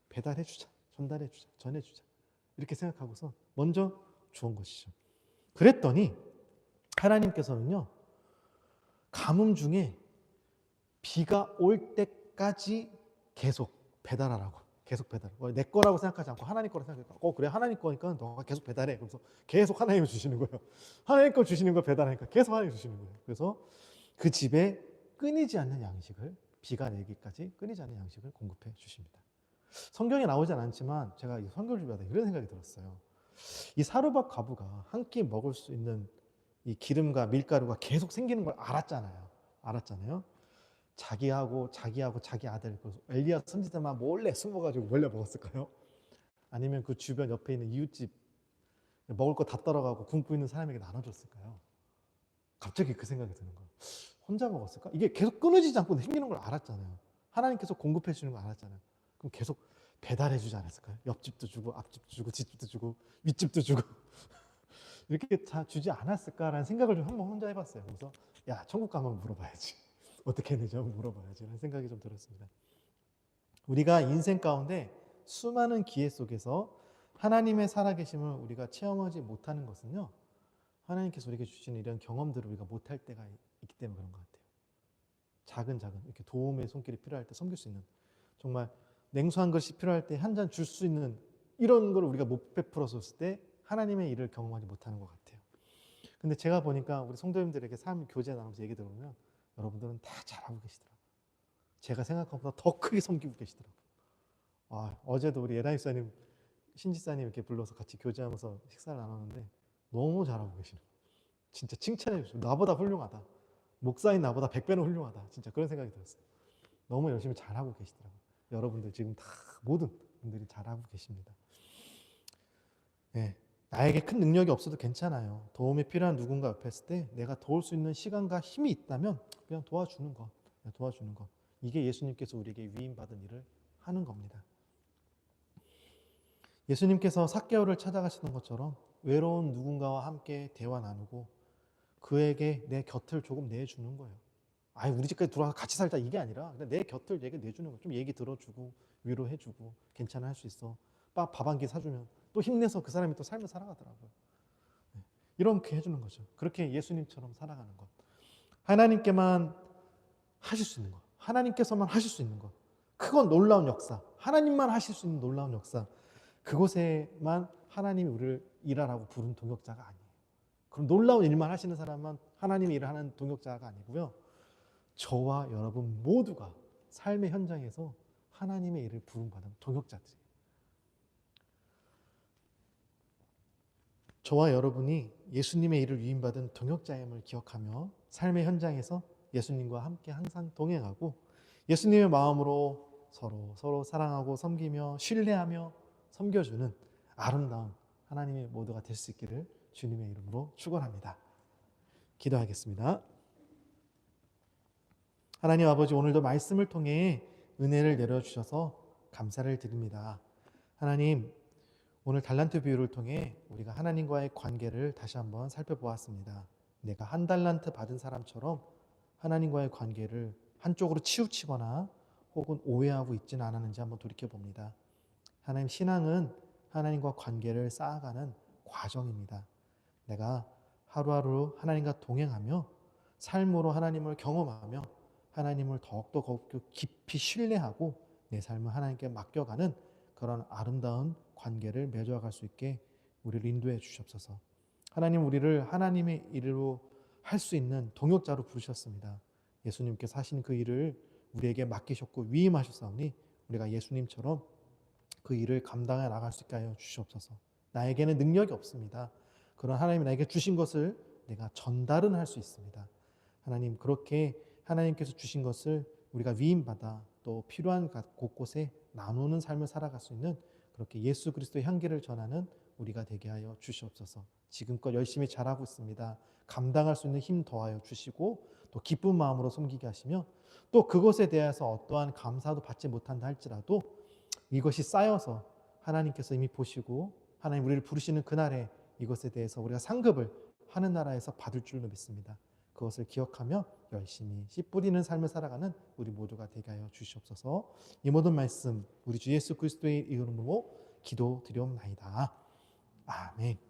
배달해주자, 전달해주자, 전해주자 이렇게 생각하고서 먼저 주온 것이죠. 그랬더니 하나님께서는요 가뭄 중에 비가 올 때까지 계속 배달하라고 계속 배달. 내 거라고 생각하지 않고 하나님 거라고 생각하니까 그래 하나님 거니까 너가 계속 배달해. 그래서 계속 하나님을 주시는 거예요. 하나님 거 주시는 거 배달하니까 계속 하나님 주시는 거예요. 그래서 그 집에 끊이지 않는 양식을 비가 내기까지 끊이지 않는 양식을 공급해 주십니다. 성경에 나오진 않지만 제가 이 성경을 준비하다 이런 생각이 들었어요. 이 사르밧 과부가 한 끼 먹을 수 있는 이 기름과 밀가루가 계속 생기는 걸 알았잖아요. 자기하고 자기 아들 엘리야 선지자만 몰래 숨어가지고 몰래 먹었을까요? 아니면 그 주변 옆에 있는 이웃집 먹을 거 다 떨어가고 굶고 있는 사람에게 나눠줬을까요? 갑자기 그 생각이 드는 거예요. 혼자 먹었을까? 이게 계속 끊어지지 않고 생기는 걸 알았잖아요. 하나님께서 공급해 주는 걸 알았잖아요. 그럼 계속 배달해 주지 않았을까요? 옆집도 주고 앞집도 주고 뒷집도 주고 윗집도 주고 이렇게 다 주지 않았을까라는 생각을 좀 한번 혼자 해봤어요. 그래서 야 천국 가면 물어봐야지. 어떻게 했는지 한번 물어봐야지 라는 생각이 좀 들었습니다. 우리가 인생 가운데 수많은 기회 속에서 하나님의 살아계심을 우리가 체험하지 못하는 것은요 하나님께서 우리에게 주시는 이런 경험들을 우리가 못할 때가 있기 때문에 그런 것 같아요. 작은 이렇게 도움의 손길이 필요할 때 섬길 수 있는 정말 냉수한 것이 필요할 때 한 잔 줄 수 있는 이런 걸 우리가 못 베풀었을 때 하나님의 일을 경험하지 못하는 것 같아요. 근데 제가 보니까 우리 성도님들에게 삶 교제 나누면서 얘기 들어보면 여러분들은 다 잘하고 계시더라고요. 제가 생각한 것보다 더 크게 섬기고 계시더라고요. 어제도 우리 에라이 사님, 신지사님 이렇게 불러서 같이 교제하면서 식사를 나눴는데 너무 잘하고 계시는 거예요. 진짜 칭찬해 주시고 나보다 훌륭하다. 목사인 나보다 100배는 훌륭하다. 진짜 그런 생각이 들었어요. 너무 열심히 잘하고 계시더라고요. 여러분들 지금 다 모든 분들이 잘하고 계십니다. 네, 나에게 큰 능력이 없어도 괜찮아요. 도움이 필요한 누군가 옆에 있을 때 내가 도울 수 있는 시간과 힘이 있다면 그냥 도와주는 거. 이게 예수님께서 우리에게 위임받은 일을 하는 겁니다. 예수님께서 삭개오를 찾아가시는 것처럼 외로운 누군가와 함께 대화 나누고 그에게 내 곁을 조금 내주는 거예요. 우리 집까지 들어와서 같이 살자 이게 아니라 내 곁을 얘기 내주는 거예요. 좀 얘기 들어주고 위로해주고 괜찮아 할 수 있어. 밥 한 끼 사주면 또 힘내서 그 사람이 또 삶을 살아가더라고요. 이렇게 해주는 거죠. 그렇게 예수님처럼 살아가는 것. 하나님께만 하실 수 있는 것. 하나님께서만 하실 수 있는 것. 크고 놀라운 역사. 하나님만 하실 수 있는 놀라운 역사. 그곳에만 하나님이 우리를 일하라고 부른 동역자가 아니에요. 그럼 놀라운 일만 하시는 사람만 하나님의 일을 하는 동역자가 아니고요. 저와 여러분 모두가 삶의 현장에서 하나님의 일을 부름받은 동역자들이에요. 저와 여러분이 예수님의 일을 위임받은 동역자임을 기억하며 삶의 현장에서 예수님과 함께 항상 동행하고 예수님의 마음으로 서로 사랑하고 섬기며 신뢰하며 섬겨주는 아름다운 하나님의 모두가 될 수 있기를 주님의 이름으로 축원합니다. 기도하겠습니다. 하나님 아버지, 오늘도 말씀을 통해 은혜를 내려주셔서 감사를 드립니다. 하나님, 오늘 달란트 비유를 통해 우리가 하나님과의 관계를 다시 한번 살펴보았습니다. 내가 한 달란트 받은 사람처럼 하나님과의 관계를 한쪽으로 치우치거나 혹은 오해하고 있지는 않았는지 한번 돌이켜봅니다. 하나님, 신앙은 하나님과 관계를 쌓아가는 과정입니다. 내가 하루하루 하나님과 동행하며 삶으로 하나님을 경험하며 하나님을 더욱더 깊이 신뢰하고 내 삶을 하나님께 맡겨가는 그런 아름다운 관계를 맺어갈 수 있게 우리를 인도해 주시옵소서. 하나님 우리를 하나님의 일로 할 수 있는 동역자로 부르셨습니다. 예수님께서 하신 그 일을 우리에게 맡기셨고 위임하셨사오니 우리가 예수님처럼 그 일을 감당해 나갈 수 있게 하여 주시옵소서. 나에게는 능력이 없습니다. 그런 하나님이 나에게 주신 것을 내가 전달은 할 수 있습니다. 하나님 그렇게 하나님께서 주신 것을 우리가 위임받아 또 필요한 곳곳에 나누는 삶을 살아갈 수 있는 그렇게 예수 그리스도의 향기를 전하는 우리가 되게 하여 주시옵소서. 지금껏 열심히 잘하고 있습니다. 감당할 수 있는 힘 더하여 주시고 또 기쁜 마음으로 섬기게 하시며 또 그것에 대해서 어떠한 감사도 받지 못한다 할지라도 이것이 쌓여서 하나님께서 이미 보시고 하나님 우리를 부르시는 그날에 이것에 대해서 우리가 상급을 하는 나라에서 받을 줄로 믿습니다. 그것을 기억하며 열심히 씨 뿌리는 삶을 살아가는 우리 모두가 되게 하여 주시옵소서. 이 모든 말씀 우리 주 예수 그리스도의 이름으로 기도드리옵나이다. 아멘.